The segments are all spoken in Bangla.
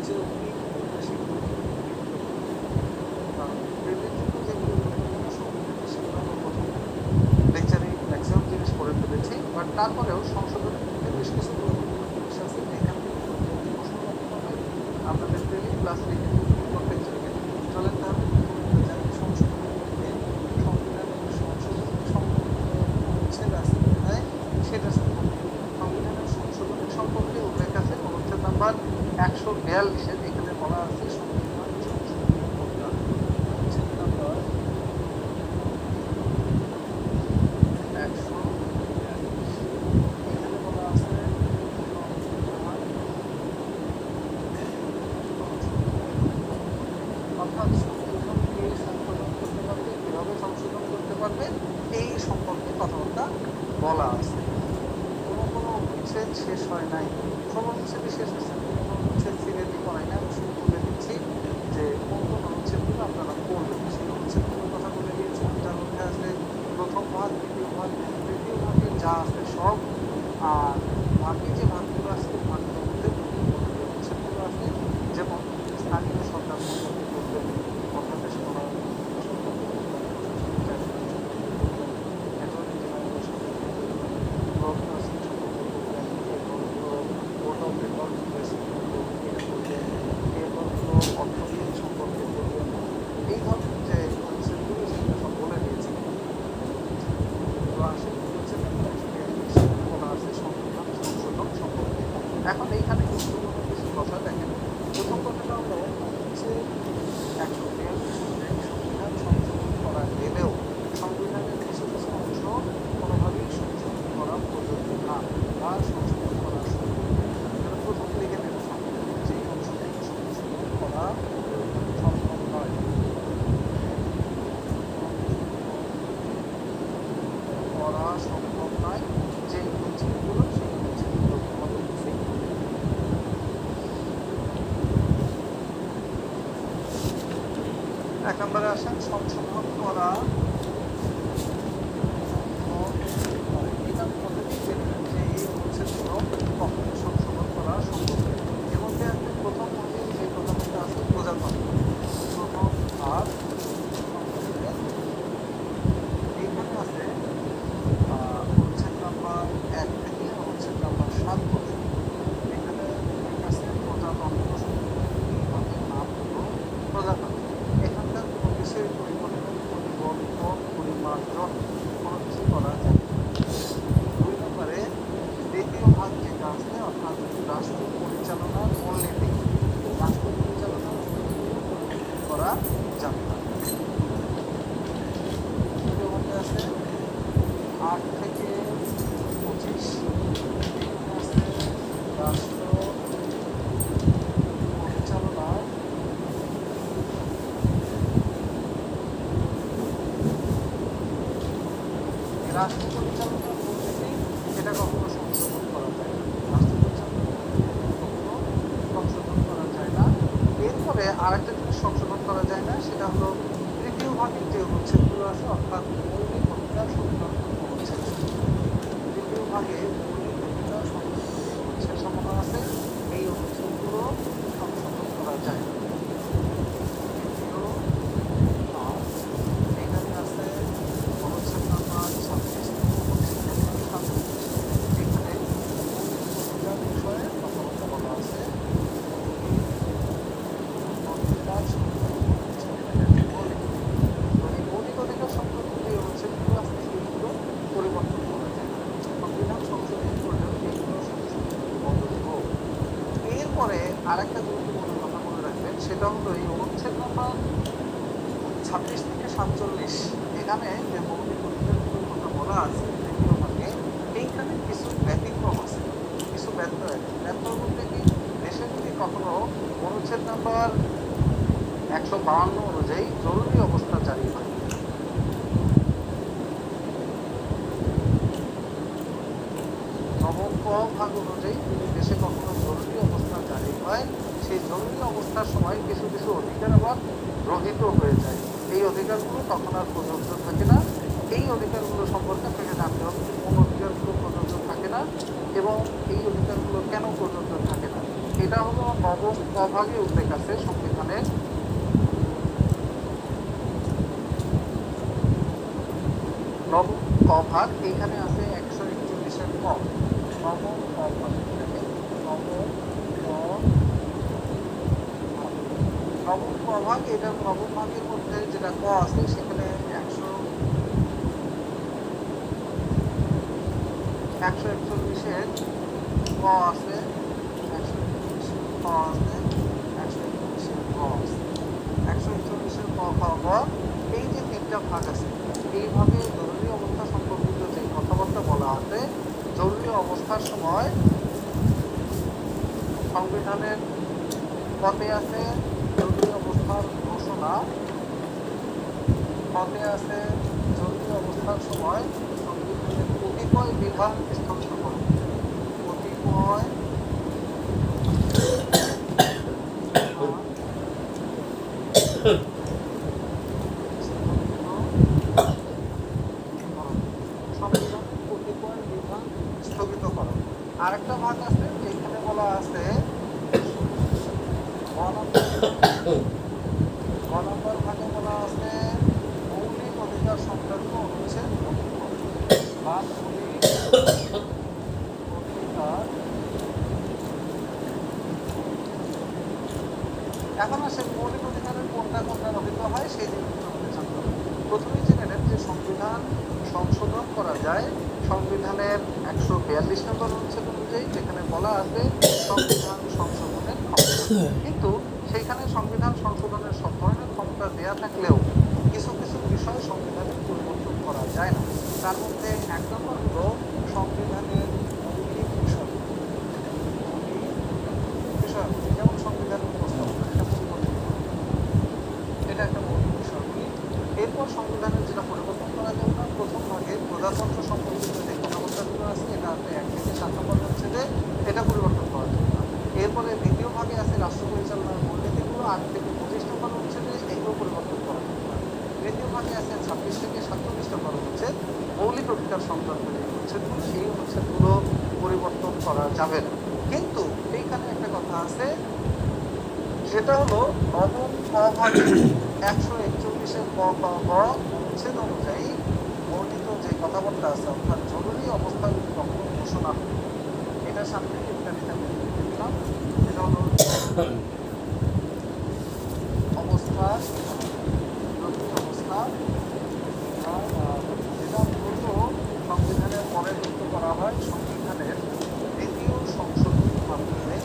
চেয়ে অনেক বেশি কারণ প্রেমের জন্য যেগুলো গুরুত্বপূর্ণ সংবিধানে সেগুলো আমরা প্রথম লেকচারে ম্যাক্সিমাম জিনিস পড়ে ফেলেছি, বাট তারপরেও সংশোধনের মধ্যে বেশ কিছু গুরুত্বপূর্ণ জিনিস আছে যেখান থেকে প্রশ্ন করতে হবে। আপনাদের ডেইলি ক্লাস লিখে প্রত্যেক জায়গায় চলেন। তাহলে প্রথমে জানি সংশোধনের মধ্যে সংবিধানের সংশোধন সম্পর্কিত অনুচ্ছেদ আছে কোথায় সেটা সম্পর্কে। সংবিধানের সংশোধনের সম্পর্কে উল্লেখ আছে অনুচ্ছেদ নাম্বার 142-এ। এখানে বলা আছে সংবিধান সংশোধনের প্রক্রিয়া অনুচ্ছেদ নাম্বার 142। এখানে বলা আছে অর্থাৎ সংবিধানকে সংশোধন করতে পারবে, কিভাবে সংশোধন করতে পারবে এই সম্পর্কে কথাবার্তা বলা আছে। কোনো অনুচ্ছেদ শেষ হয় নাই, সব অনুচ্ছেদই শেষ হয়েছে, কোনো অনুচ্ছেদ সিরিয়ালি করাই না। আমি শুরু করে দিচ্ছি যে কোন কোন অনুচ্ছেদগুলো আপনারা পড়বেন, সেই অনুচ্ছেদগুলোর কথা বলে দিয়েছিলাম। যার মধ্যে আছে প্রথম ভাগ, দ্বিতীয় ভাগ, তৃতীয় ভাগে যা আছে সব। আর বাকি যে ভাগগুলো আছে ভাগগুলোর মধ্যে অনুচ্ছেদগুলো আছে, যেমন স্থানীয় সরকার সম্পর্কে করবেন, অধ্যাদেশ করা অর্থনীতি সম্পর্কে করবেন। এই ধরনের যে অনুচ্ছেদগুলো সেগুলো সব বলে দিয়েছি। বলা আছে সংবিধান সংশোধন সম্পর্কে। এখন এইখানে গুরুত্বপূর্ণ কিছু কথা দেখেন। প্রথম কথাটা হলো হচ্ছে 142 অনুযায়ী সংবিধান সংশোধন করা গেলেও সংবিধানের কিছু কিছু অংশ কোনোভাবেই সংশোধন করা প্রযোজ্য না বা সংশোধন করা সম্ভব। প্রথম লিখে নেব সংবিধানের যেই অংশগুলো সংশোধন করা সম্ভব নয়। করা সম্ভব নয় যে অনুচ্ছেদগুলো, সেই অনুচ্ছেদগুলো আমাদের কাছে। 1 নম্বরে আসেন সংশোধন করা। এখানে পদ্ধতি যে এই অনুচ্ছেদগুলো কখনো সংশোধন করা সম্ভব নয়। এর মধ্যে আছে প্রথম ভাগে যে প্রথমটা আছে প্রজাতন্ত্র, প্রথম ভাগ এইখানে আছে অনুচ্ছেদ নাম্বার 1 থেকে অনুচ্ছেদ নাম্বার 7 পর্যন্ত। এখানে আছে প্রজাতন্ত্র ভাগের নাম হলো প্রজাতন্ত্র। এখানকার কোনো কিছুর পরিবর্তন, পরিমার্জন কোনো কিছু করা যায় না। 2 নম্বরে দ্বিতীয় ভাগ যেটা আছে অর্থাৎ রাষ্ট্র পরিচালনার মূলনীতি, রাষ্ট্র পরিচালনার পরিবর্তন করা যাবে না। দ্বিতীয় ভাগে আছে 8 থেকে 25। এখানে আছে রাষ্ট্র পরিচালনার রাষ্ট্র পরিচালনার মূলনীতি, এটা কখনো সংশোধন করা যায় না। রাষ্ট্র পরিচালনার কখনো সংশোধন করা যায় না। এরপরে আরেকটা জিনিস সংশোধন করা যায় না, সেটা হলো তৃতীয় ভাগের যে অনুচ্ছেদগুলো আছে অর্থাৎ মৌলিক অধিকার সংক্রান্ত অনুচ্ছেদ। তৃতীয় ভাগে মৌলিক অধিকার সংক্রান্ত অনুচ্ছেদ সমূহ আছে, এই অনুচ্ছেদগুলো সংশোধন করা যায় না। এখানে আছে অনুচ্ছেদ নাম্বার 26 থেকে অনুচ্ছেদ নাম্বার 27। এখানে মৌলিক অধিকার বিষয়ে কথাবার্তা বলা আছে। মৌলিক অধিকার সংক্রান্ত যে অনুচ্ছেদগুলো আছে সেগুলো পরিবর্তন করা যায় না। সংবিধান সংশোধন করলেও এইগুলো সংশোধন অযোগ্য। এরপরে আরেকটা গুরুত্বপূর্ণ কথা মনে রাখবেন, সেটা হলো এই অনুচ্ছেদ নাম্বার 26 থেকে 47। এখানে যে মৌলিক অধিকারগুলোর কথা বলা আছে দ্বিতীয় ভাগে, এইখানে কিছু ব্যতিক্রম আছে, কিছু ব্যত্যয় আছে। ব্যত্যয় বলতে কি, দেশে যদি কখনো অনুচ্ছেদ নাম্বার 152 অনুযায়ী জরুরি অবস্থা জারি হয়, নবম ভাগ অনুযায়ী যদি দেশে কখনো জরুরি অবস্থা জারি হয়, সেই জরুরি অবস্থার সময় কিছু কিছু অধিকার আবার রহিত হয়ে যায়। এই অধিকারগুলো তখন আর প্রযোজ্য থাকে না। এই অধিকারগুলো সম্পর্কে আপনাকে জানতে হবে কোন অধিকারগুলো প্রযোজ্য থাকে না এবং এই অধিকারগুলো কেন প্রযোজ্য থাকে না। এটা হলো নবম অভাগে উল্লেখ আছে সংবিধানের। নবম ক ভাগ এইখানে আছে 141-এর ক। নবম ক ভাগ, নবম ক ভাগ। নবম ক ভাগ, এটা নবম ভাগের মধ্যে যেটা ক আছে সেখানে 141-এর ক আছে, 141-এর ক আছে, 141-এর ক আছে, 141-এর ক খ গ, এই যে তিনটা ভাগ আছে, এইভাবে জরুরি অবস্থা সম্পর্কিত যে কথাবার্তা বলা আছে, জরুরি অবস্থার সময় সংবিধানের পথে আছে জরুরি অবস্থার ঘোষণা, পথে আছে জরুরি অবস্থার সময় সংবিধানের কতিপয় বিধান স্থগিত করা, কতিপয় আরেকটা ভাগ আছে যেখানে বলা আছে নম্বর ভাগে বলা আছে মৌলিক অধিকার সংক্রান্ত অনুচ্ছেদ বা মৌলিক অধিকার। এখন আসে মৌলিক অধিকারের কোনটা কোনটা রহিত হয় সেই জিনিসগুলো আমাদের জানতে হবে। প্রথমেই জেনে নেন যে সংবিধান সংশোধন করা যায় সংবিধানের 142 নম্বর অনুচ্ছেদ অনুযায়ী, যেখানে বলা আছে সংবিধান সংশোধনের ক্ষমতা। কিন্তু সেইখানে সংবিধান সংশোধনের সব ধরনের ক্ষমতা দেয়া থাকলেও কিছু কিছু বিষয় সংবিধানের পরিবর্তন করা যায় না। তার মধ্যে এক নম্বর হলো সংবিধানের মৌলিক বিষয়, যেমন সংবিধানের উপস্থাপনা, এটা পরিবর্তন করা, এটা একটা মৌলিক বিষয়গুলি। এরপর সংবিধানের যেটা পরিবর্তন করা যাবে না, প্রথম ভাগে প্রজাতন্ত্র সম্পর্কিত যে কথাবার্তাগুলো আছে, এটা আছে 1 থেকে 7 নম্বর হচ্ছে যে এটা পরিবর্তন করা যাবে না। এরপরে দ্বিতীয় ভাগে আছে রাষ্ট্র পরিচালনার মূলনীতিগুলো, 8 থেকে 25 নম্বর হচ্ছে যে এগুলো পরিবর্তন করা যাবে না। তৃতীয় ভাগে আছে 26 থেকে 47 নম্বর হচ্ছে মৌলিক অধিকার সংক্রান্ত যে অনুচ্ছেদগুলো, সেই অনুচ্ছেদগুলো পরিবর্তন করা যাবে না। কিন্তু এইখানে একটা কথা আছে, সেটা হলো নবম ক ভাগে 141-এর ক খ গ অনুচ্ছেদ অনুযায়ী বর্ণিত যে কথাবার্তা আছে, অর্থাৎ জরুরি অবস্থা কখন ঘোষণা হবে, এটার সামনে ইত্যাদিটা লিখে দিলাম। এটা হলো অবস্থা, জরুরি অবস্থা, যেটা মূলত সংবিধানের পরে যুক্ত করা হয় সংবিধানের দ্বিতীয় সংশোধনীর মাধ্যমে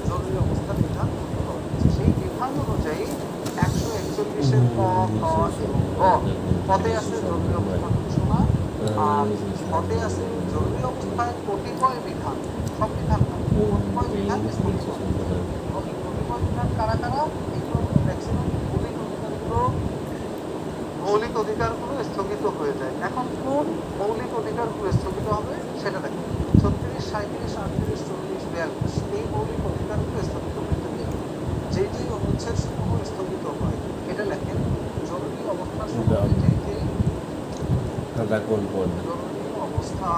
জরুরি অবস্থা বিধান যুক্ত করা হয়েছে। সেই বিধান অনুযায়ী 141-এর ক খ এবং গ পদে আছে জরুরি অবস্থা ঘোষণা, আর পদে আছে জরুরি অবস্থায় কতিপয় বিধান, সব বিধান না, কতিপয় বিধান স্থগিত। কতিপয় বিধান কারা কারা? এগুলো ম্যাক্সিমাম মৌলিক অধিকারগুলো স্থগিত হয়ে যায়। এখন কোন মৌলিক অধিকারগুলো স্থগিত হবে সেটা দেখেন। 36, 37, 38, 40, 42 এই মৌলিক অধিকারগুলো স্থগিত হয়ে যাবে। যেই অনুচ্ছেদ সমূহ স্থগিত হয় এটা লেখেন জরুরি অবস্থার সময় জরুরি অবস্থা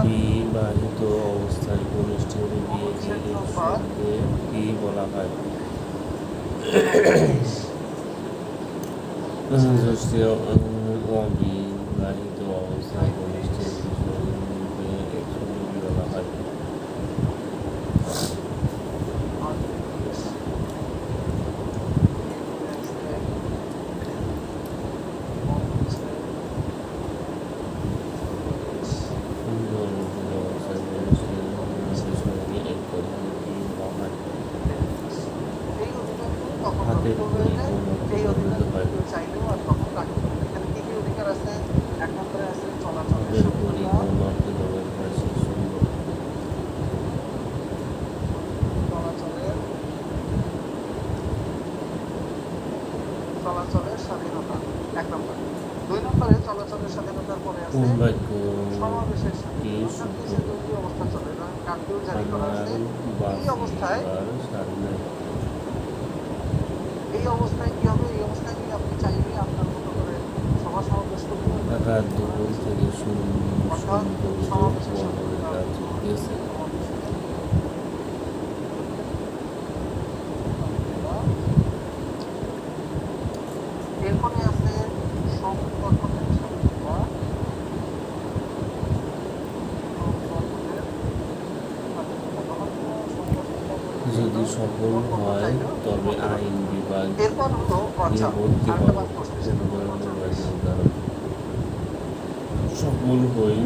অবিবাহিত অবস্থায় অনুষ্ঠিত বিয়েকে কি বলা হয়? অবিবাহিত অবস্থায় অনুষ্ঠিত বিয়েকে বলা হয়। চাইলেও আর কখন রাখতে হবে। এখানে কি কি অধিকার আছে? এক নম্বরে আছে চলাচলের নম্বর। 2 নম্বরে চলাচলের স্বাধীনতার পরে আছে কোন বাক্য সমাবেশের স্বাধীনতা। কি অর্থাৎ শুদ্ধ দেশে জরুরি অবস্থা চলে, ধরেন কারফিউ জারি করা আমার আছে। এই অবস্থায় বাঁচিবার স্বাধীন এই অবস্থায় কি হবে? এই অবস্থায় কি আপনি চাইলে আপনার মতো করে সভা সমাবেশ করতে পারবেন। রাত দুপুর থেকে অর্থাৎ সুন্দর সমাবেশের বন্ধের স্বাধীনতা, কাজ চলতেছে এরপরে আছে সংগঠনের স্বাধীনতা। যদি সফল হয় তবে আইন বিভাগ এরপর হলো আচ্ছা নির্ভর্তি আরেকটা হবে বাক্য আসছে, কোন সেটা হলো ধরনের 39 বাক্যের উদাহরণ সফল হই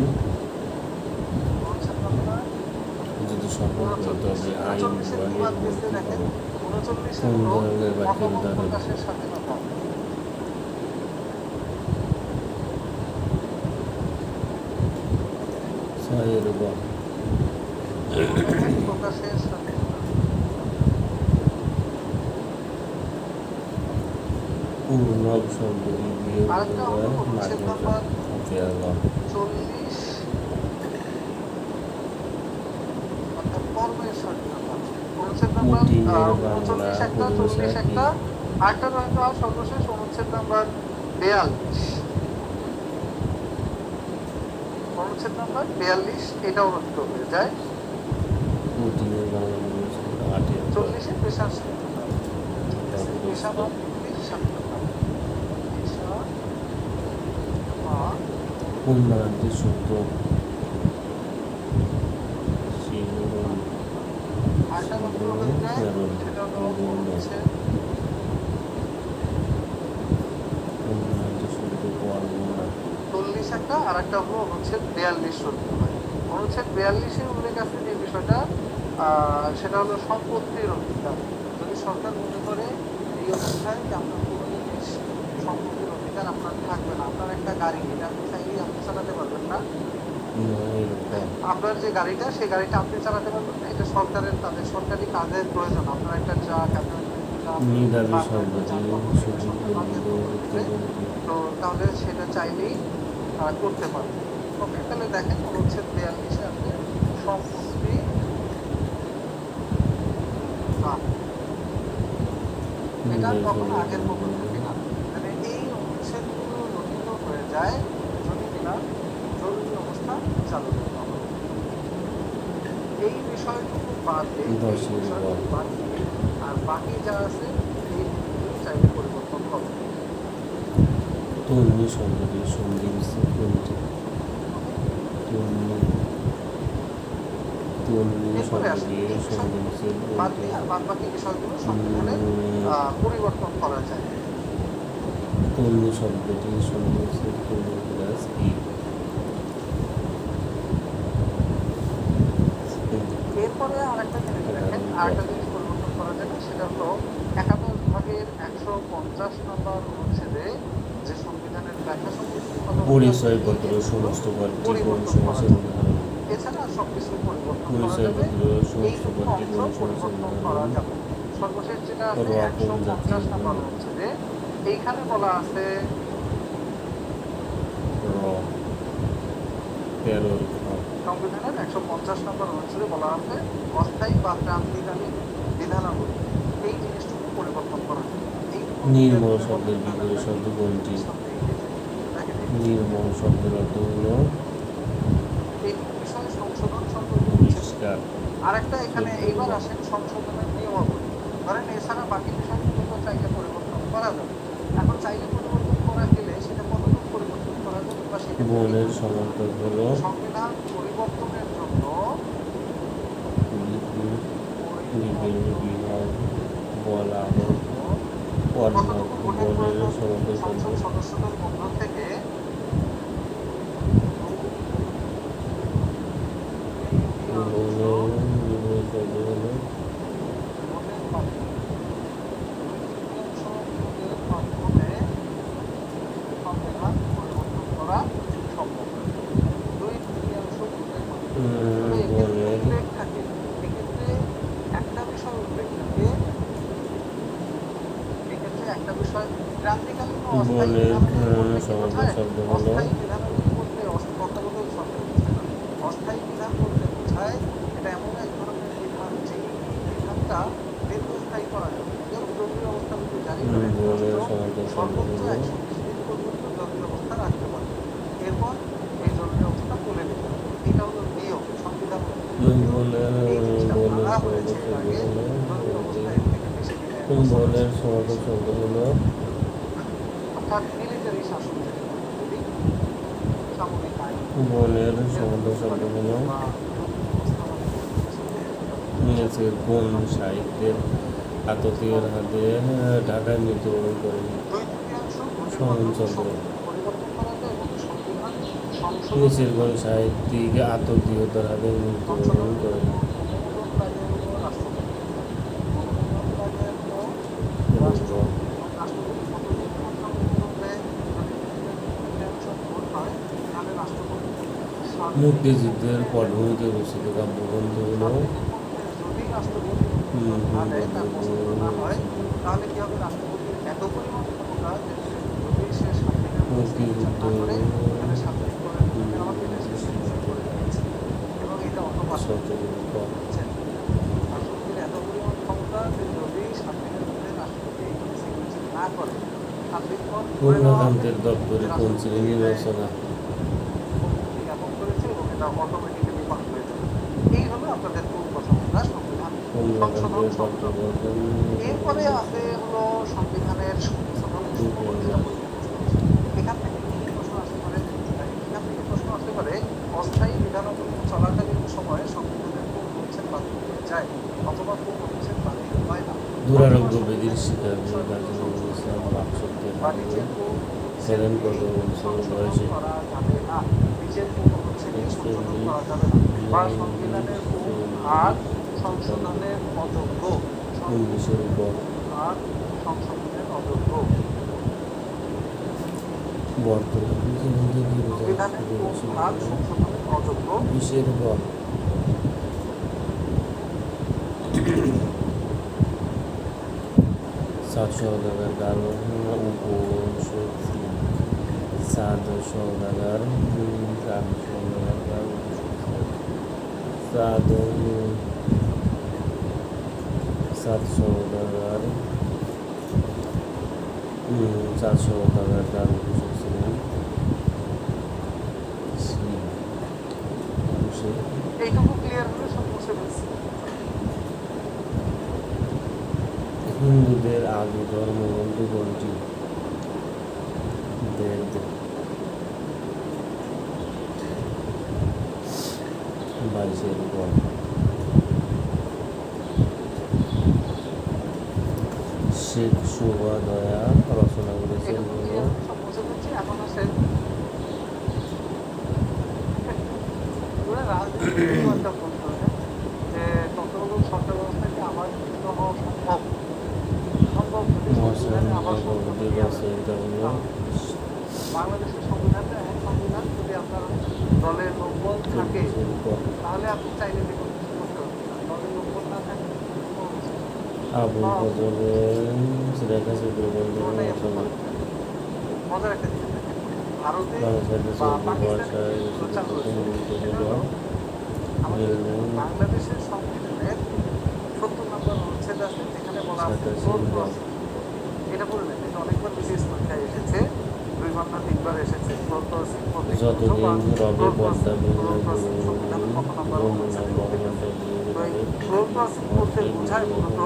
যদি সফল হয় তবে আইন বিভাগ নির্ভর্তি হবে কোন ধরনের বাক্যের উদাহরণ প্রকাশের স্বাধীনতা। ছয়ের গ প্রকাশের স্বাধীনতা। পূর্ণব শব্দটি বিয়োগ আরেকটা হলো অনুচ্ছেদ নাম্বার মাধ্যম 40 অর্থাৎ কর্মের স্বাধীনতা। অনুচ্ছেদ নাম্বার পুতিনের বাংলা 39 একটা, 40 পরিভাষা কি? একটা, আরেকটা রয়েছে আর সর্বশেষ অনুচ্ছেদ নাম্বার 42। অনুচ্ছেদ নাম্বার 42 এটাও রহিত হয়ে যায়। পুতিনের বাংলা পরিভাষা 8-এর গ 40-এ পেশার স্বাধীনতা। পেশা বা বৃত্তির স্বাধীনতা। পেশা বা কোন বানানটি শুদ্ধ শিরোনাম আরেকটা বাক্য হয়ে যায়, সেটা হলো হচ্ছে কোন বানানটি শুদ্ধ পর্ব না 40 একটা, আর একটা হলো অনুচ্ছেদ 42 রহিত হয়। অনুচ্ছেদ 42-এ উল্লেখ আছে যে বিষয়টা সেটা হলো সম্পত্তির অধিকার। যদি সরকার মনে করে এই অবস্থায় যে আপনার কোনো জিনিস সম্পত্তির অধিকার আপনার থাকবে না, আপনার একটা গাড়ি, এটা আপনি চাইলেই আপনি চালাতে পারবেন না। আপনার যে গাড়িটা, সেই গাড়িটা আপনি চালাতে পারবেন না, এটা সরকারের, তাদের সরকারি কাজের প্রয়োজন। আপনার একটা ট্রাক, আপনার মেধাবী শব্দটি সঠিক তো তাহলে সেটা চাইলেই করতে পারবে। ওকে, তাহলে দেখেন অনুচ্ছেদ 42-এ আছে সম্পত্তি লাভ। এটা কখনো আগের মতো থাকে না, মানে এই অনুচ্ছেদগুলো রহিত হয়ে যায় যদি কিনা জরুরি অবস্থা চালু করতে হবে। এই বিষয়টুকু বাদ দিয়ে, এই বিষয়টুকু বাদ দিয়ে আর বাকি যা আছে এই চাইলে পরিবর্তন হবে। তন্নি শব্দটি সন্ধি বিচ্ছেদ কোনটি? তন্নি এরপরে আসে শব্দটি এই সন্ধি বিচ্ছেদ বাদ কোনটি? দিয়ে আর বাদ বাকি বিষয়গুলো সংবিধানে পরিবর্তন করা যায়। তন্নি শব্দটি সন্ধি বিচ্ছেদ কোনটি প্লাস কি? এরপরে আরেকটা জিনিস দেখেন, আরেকটা জিনিস পরিবর্তন করা যাবে, সেটা হলো 71 ভাগের 150 নম্বর অনুচ্ছেদে যে সংবিধানের ব্যাখ্যা সম্পর্কিত কথা বলা আছে, পরিচয়পত্র সমস্ত পার্টি কোন পরিবর্তন করা সমাজের যাবে। উদাহরণ? এছাড়া সবকিছু পরিবর্তন করা যাবে, পরিচয়পত্র সমস্ত এইটুকু পার্টি অংশ কোন সমাজের পরিবর্তন করা উদাহরণ? যাবে। সর্বশেষ যেটা আছে রকম জাতীয় 150 নম্বর অনুচ্ছেদে, এইখানে বলা আছে র 13 সংবিধানের 150 নম্বর অনুচ্ছেদে বলা আছে অস্থায়ী বা ক্রান্তিকালীন বিধানাবলী। এই জিনিসটুকু পরিবর্তন করা যাবে। নির্মল শব্দের বিপরীত শব্দ কোনটি? নির্মল শব্দের অর্থ হলো এই বিষয়ে সংশোধন সম্পর্কে পরিষ্কার। আরেকটা এখানে এইবার আসেন সংশোধনের নিয়মাবলী। ধরেন এছাড়া বাকি বিষয়গুলো তো চাইলে পরিবর্তন করা যাবে। এখন চাইলে পরিবর্তন করা গেলে সেটা কতটুকু পরিবর্তন করা যাবে বা সেটা বনের সমান্তর হলো সংবিধান পরিবর্তনের জন্য বিভিন্ন বিভাগ বলা হোক কতটুকু ভোটের বনের প্রয়োজন সমান্তর সংসদ শব্দ সদস্যদের মধ্য থেকে বনের বিভিন্ন শব্দ হলো ভোটের মাধ্যমে 2/3 মাধ্যমে সংবিধান পরিবর্তন করা সম্ভব। 2/3 ভোটের মাধ্যমে বনের উল্লেখ থাকে, এক্ষেত্রে একটা বিষয় উল্লেখ থাকে, এক্ষেত্রে একটা বিষয় ক্রান্তিকালীন ও অস্থায়ী বনের সমাজের শব্দ হলো অস্থায়ী বিধানাবলী বলতে তত্ত্বাবধায়ক সরকার বোঝায় না। অস্থায়ী বিধান বলতে বোঝায় এটা এমন এক ধরনের বিধান যে বিধানটা দীর্ঘস্থায়ী করা যাবে। যেমন জরুরি অবস্থাগুলো জারি করে বনের সমাজের শব্দ সর্বোচ্চ হলো 120 দিন পর্যন্ত জরুরি অবস্থা রাখতে পারে। এরপর এই জরুরি অবস্থা তুলে নিতে হবে। এটা হলো নিয়ম সংবিধান। এই জিনিসটা মানা হয়েছে এর আগে জরুরি অবস্থা এর থেকে বেশি দিনের বনের সমাজের শব্দ হলো অর্থাৎ মিলিটারি শাসন যেটা বলি, সামরিক আইন বনের সমাজের শব্দ হলো বা নিচের কোন সাহিত্যের আততীয়ের হাতে ঢাকায় মৃত্যুবরণ করেন? সহনচন্দ্র। নিচের কোন সাহিত্যিক আততীয়তার হাতে মৃত্যুবরণ করেন? মুক্তিযুদ্ধের পটভূমিতে রচিত কাব্যগ্রন্থ হলো পূর্ণকান্তের দপ্তরে কোন শ্রেণীর রচনা? অটোমেটিক্যালি পাস হয়ে যাবে। এই হলো আপনাদের মূল কথা সংবিধান সংশোধন শব্দ। এরপরে আছে হলো সংবিধানের সংশোধন। এখান থেকে কি প্রশ্ন আসতে পারে? এখান থেকে প্রশ্ন আসতে পারে অস্থায়ী বিধানাবলী চলাকালীন সময়ে সংবিধানের কোন অনুচ্ছেদ বাতিল হয়ে যায় অথবা কোন অনুচ্ছেদ বাতিল হয় না। দুরারোগ্য ব্যাধির শিকার নজরুল ইসলাম বাকশক্তি ছিলেন কত বছর বয়সে? নিচের কোন অনুচ্ছেদে সংশোধন করা যাবে না বা সংবিধানের কোন ভাগ সংশোধনের অযোগ্য? 19-এর উপর ভাগ সংশোধনের অযোগ্য। বর্তমানে সংবিধানের কোন ভাগ সংশোধনের অযোগ্য? 20-এর উপর সাত সৌদাগর কারণ উপশক্তি সাত সৌদাগর কার উপশক ছিলেন? এইটুকু ক্লিয়ার হলে সব বুঝে ফেলছি। হিন্দুদের আদি ধর্মগ্রন্থ কোনটি? বেদ। 22-এর উপর শেখ শোভাদয়া রচনা করেছেন হলো সব বুঝে ফেলছি। এখন আসে রাজনীতি বলতে হবে যে তত্ত্বাবধায়ক সরকার ব্যবস্থাকে আবার গৃহীত হওয়া সম্ভব যদি সংবিধানে আবার বাংলাদেশের সংবিধানটা এমন সংবিধান যদি আপনার দলের লোকবল থাকে তাহলে আপনি চাইলে যে কোনো কিছু করতে পারবেন। দলের লোকবল না থাকে আবুল ফজলের রেখা চিত্রবন্ধ রচনা মজার একটা জিনিস দেখেন, ভারতে বাংলাদেশের বা পাকিস্তানে ভাষায় রচিত প্রথম হলো আমাদের বাংলাদেশের সংবিধানের 70 নম্বর অনুচ্ছেদ আছে যেখানে বলা আছে ফ্লোর ক্রসিং। এটা বলে নেন, এটা অনেকবার বিশেষ পরীক্ষায় এসেছে, 2 বার না 3 বার এসেছে। ফ্লোর ক্রসিং যতদিন রবে পদ্মা সংবিধানের কত নম্বর অনুচ্ছেদে উল্লেখ আছে? তো এই ফ্লোর ক্রসিং বলতে বোঝায় মূলত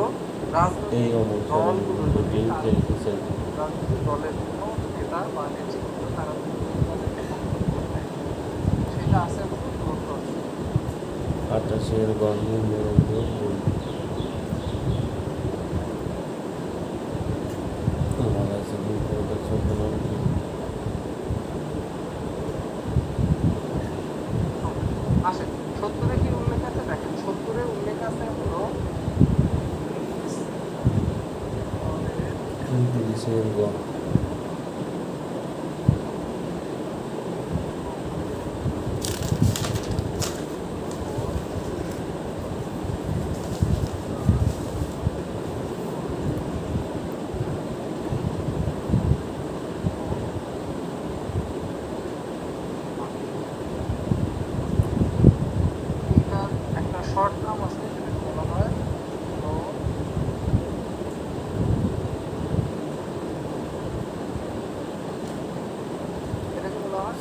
এই রাজনৈতিক দলগুলো যদি খেলতেছেন রাজনৈতিক দলের কোনো নেতা বা নেতৃত্ব তারা সেটা আছে ফ্লোর ক্রসিং। 28-এর গন্ধের নিরন্ধ আসে 70-এ কি উল্লেখ আছে দেখেন। 70-এ উল্লেখ আছে হলো 29-এর গ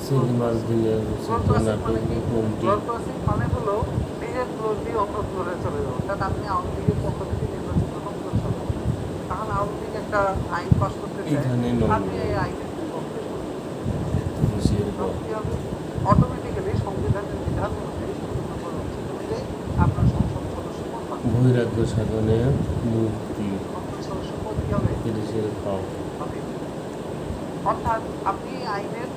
সিনেমার দিনে নাটক কোনটি ফ্লোর ক্রসিং মানে হলো নিজের ফ্লোর দিয়ে অন্য ফ্লোরে চলে যাওয়া, অর্থাৎ আপনি আওয়ামী লীগের পক্ষ থেকে নির্বাচিত সংসদ সদস্য, তাহলে আওয়ামী লীগ একটা আইন পাস করতে চায়, এখানে আপনি এই আইনের বিপক্ষে দেশের পর অটোমেটিক্যালি সংবিধানের বিধান অনুযায়ী সংবিধান অনুযায়ী আপনার সংসদ সদস্য পদ পাবেন। বৈরাগ্য সাধনে মুক্তি সংসদ সদস্য পদ কি হবে? দেশের পাও হবে। অর্থাৎ আপনি এই আইনের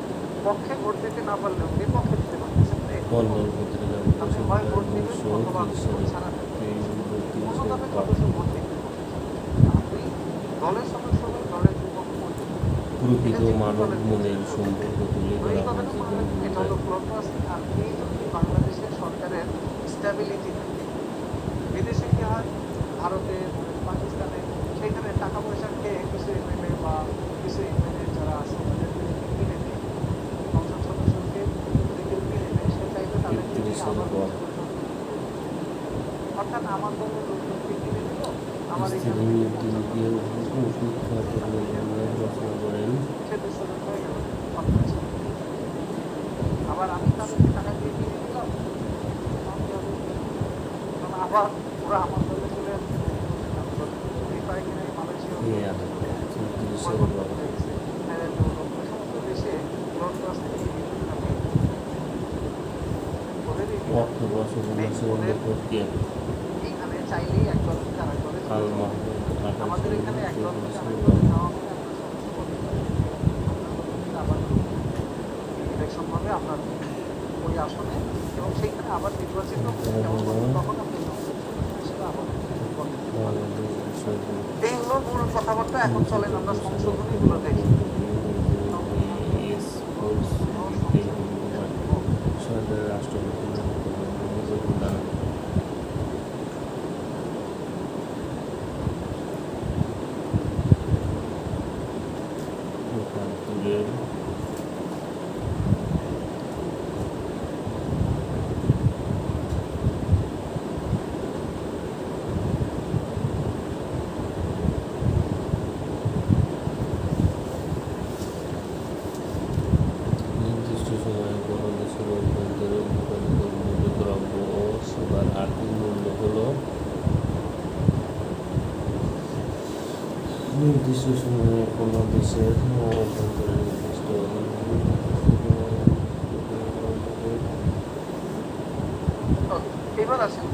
পক্ষে ভোট দিতে না পারলেও বিপক্ষে দিতে পারতেছেন না। কল্যাণ পত্রিকা আপনি হয় ভোট দিবেন অথবা আপনি ভোট ছাড়া থাকবেন। কোনো দলের সদস্য ভোট দিতে পারতেছেন। আপনি দলের সদস্য হয়ে দলের বিপক্ষে ভোট দিতে পারবেন। প্রকৃত মানব মনের সম্পর্ক তুলে তো এই ধরা কথাটা হয়েছে মনে রাখবেন, এটা হলো ফ্লোর ক্রসিং। আর এই জন্যই বাংলাদেশের সরকারের স্ট্যাবিলিটি থাকে। বিদেশে কি হয়, ভারতে, পাকিস্তানে, সেইখানে টাকা পয়সা খেয়ে কিছু এমএলএ বা কিছু এমএলএ যারা আছে তাদেরকে কিনে নেয়, সংসদ সদস্যকে যদি কেউ কিনে নেয়, সে চাইবে তাদেরকে নিয়ে আবার অর্থাৎ আমার দলের লোকজনকে কিনে নিল, আমার এখানে রচনা করেন সে 200 জন হয়ে গেল, আপনার ছেলে। আবার আমি তাদেরকে টাকা দিয়ে কিনে নিলাম, কারণ আবার ওরা আমার দলে চলে আসছে, এই কয়েকদিন আগে মালয়েশিয়া পরিবর্তন হয়ে গেছে। ওই সমস্ত দেশে ফ্লোর ক্রসিং করে দিই অর্থ বসবাসের প্রক্রিয়া এইখানে চাইলেই এক দল থেকে আরেক দলে আল চলে যাবে। মাহমুদ আমাদের এখানে এক দল থেকে আরেক আকাশ দলে যাওয়া মানে আপনার সদস্য পদে আবার ইলেকশন হবে আপনার ওই আসনে, এবং সেইখানে আবার নির্বাচিত তখন আপনি হিসেবে আবার এই হলো মূল কথাবার্তা। এখন চলেন আমরা সংশোধনীগুলো দেখি। সরকারের রাষ্ট্রপতি প্রধান তুলের নির্দিষ্ট সময়ে কোনো দেশের অভ্যন্তরে উৎপাদিত দ্রব্য ও সেবার আর্থিক মূল্য হলো নির্দিষ্ট সময়ে কোনো দেশের অভ্যন্তরে নির্দিষ্ট এবার আসেন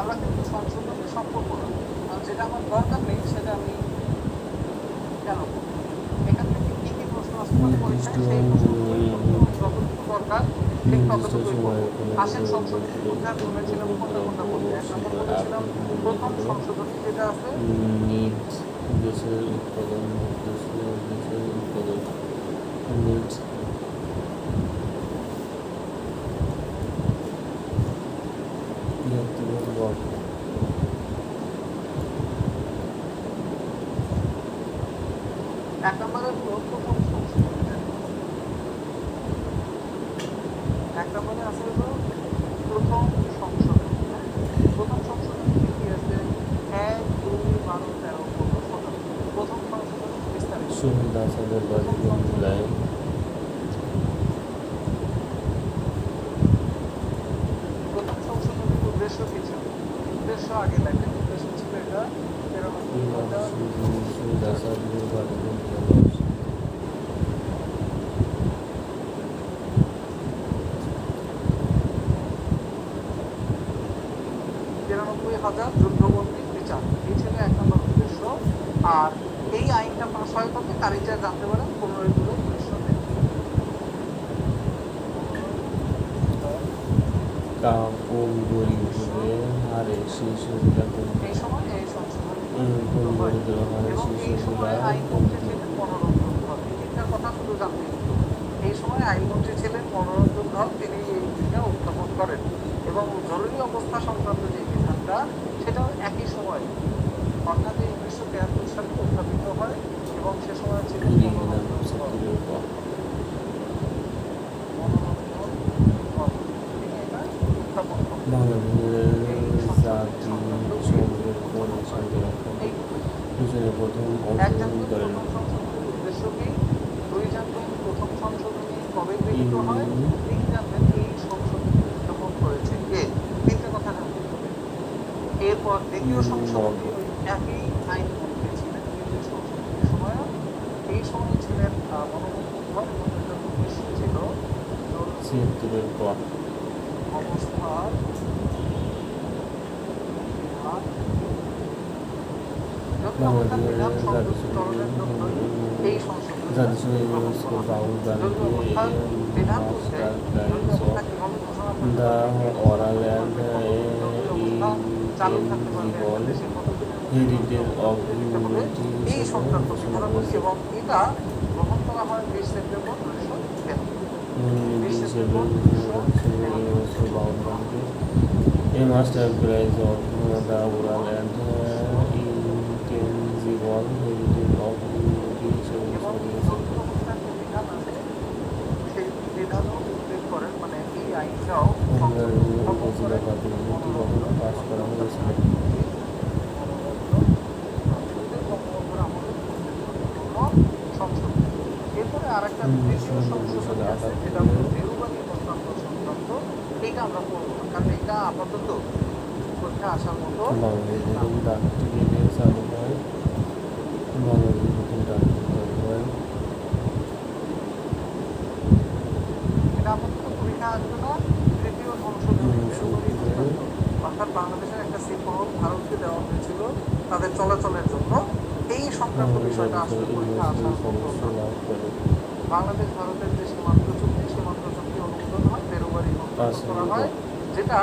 আমরা কিন্তু সংশোধনের সম্পর্ক না, যেটা আমার দরকার নেই সেটা আমি কেন করব? এখান থেকে কি কি প্রশ্ন আসতে পারে পরীক্ষায়, সেই প্রশ্নগুলো যতটুকু দরকার ঠিক ততটুকুই করব। আসেন সংশোধনী কোথায় বলেছিলাম, কোনটা কোনটা বলতে। এক নম্বর বলেছিলাম প্রথম সংশোধনী যেটা আছে নিজ দেশের উৎপাদন দেশের উৎপাদন নিজ এক নম্বরের প্রথম সংশোধনী। এক নম্বরে আছে হলো প্রথম সংশোধনী। প্রথম সংশোধনী কি আছে? 1, 2, 12, 13, 15, 17। প্রথম সংশোধনী বিস্তারিত। শহীদ আসাদের বাড়ি জেলায় প্রথম সংশোধনীর উদ্দেশ্য কি ছিল? উদ্দেশ্য আগে লেখেন। উদ্দেশ্য ছিল এটা 93 শহীদ আসাদের বাড়ি হাজার যুদ্ধবন্দী বিচার, এই ছিল এক নম্বর উদ্দেশ্য। আর এই আইনটা পাস হয় কবে? তারিখটা জানতে পারেন 15/2/1993। কোন দরিদ্রে হারে শিশুরা এই সময় এই সংশোধনী কোন দরিদ্র হারে এবং এই সময় শিশুরা আইনমন্ত্রী ছিলেন মনোরঞ্জন ধর। এই তিনটা কথা শুধু জানতে হবে। এই সময় আইনমন্ত্রী ছিলেন মনোরঞ্জন ধর, তিনি এই বিলটা উত্থাপন করেন এবং জরুরি অবস্থা সংক্রান্ত যে বিধানটা সেটাও একই সময়, অর্থাৎ এই 1973 সালে উত্থাপিত হয় এবং সে সময় ছিলেন মনোরঞ্জন ধর। তিনি এটা উত্থাপন করেন। বাংলাদেশের জাতি সংঘের কোন শান্তিরক্ষা মিশনের প্রথম এক অংশগ্রহণ জাতীয় করেন প্রথম সংশোধনের উদ্দেশ্য কি? 2 জাতীয় প্রথম তৃতীয় সংশোধনী ওই একই আইন মন্ত্রী ছিলেন, তৃতীয় সংশোধনীর সময়ও এই সময় ছিলেন গণমুক্তধর এবং এটার উদ্দেশ্য ছিল ছিয়াত্তরের পর অবস্থার বিধান যদি অবস্থার বিধান সংশোধনের জন্য এই সংশোধনী গ্রহণ করা হয়। যদি অবস্থার বিধান বলতে যদি অবস্থা কিভাবে ঘোষণা করতে the পারবে, oral and অবস্থা চালু থাকতে পারবে একটা দেশের কতদিনের heritage of হবে humanity এই সংক্রান্ত বিধানাবলী, এবং এটা গ্রহণ করা হয় 20 September 1993। A master prize of the oral and intangible heritage of humanity এবং চতুর্থ অবস্থার যে বিধান আছে সেই বিধানও উল্লেখ করেন, মানে এই আইনটাও উপজেলা প্রাথমিক পাশ করা হয়েছিল। এরপরে আরেকটা তৃতীয় সংশোধনী আছে, যেটা হলো বেরুবাদী হস্তান্তর সংক্রান্ত। এইটা আমরা পড়বো না, কারণ এটা আপাতত পরীক্ষা আসার মতো বাংলাদেশের ডাক টিকিটে চালু হয়, বাংলাদেশের নতুন ডাক টিকিট চালু হয়। এটা আপাতত পরীক্ষা আসবে না। তৃতীয় সংশোধনী বেরুবাদী হস্তান্তর, অর্থাৎ বাংলাদেশের একটা সিম্বল ভারতকে দেওয়া হয়েছিল তাদের চলাচলের জন্য। এই সংক্রান্ত বিষয়টা আসলে পরীক্ষা আসার মতো না। বাংলাদেশ ভারতের যে সীমান্ত চুক্তি অনুমোদন হয়, বেরুবারি হস্তান্তর করা হয়, যেটা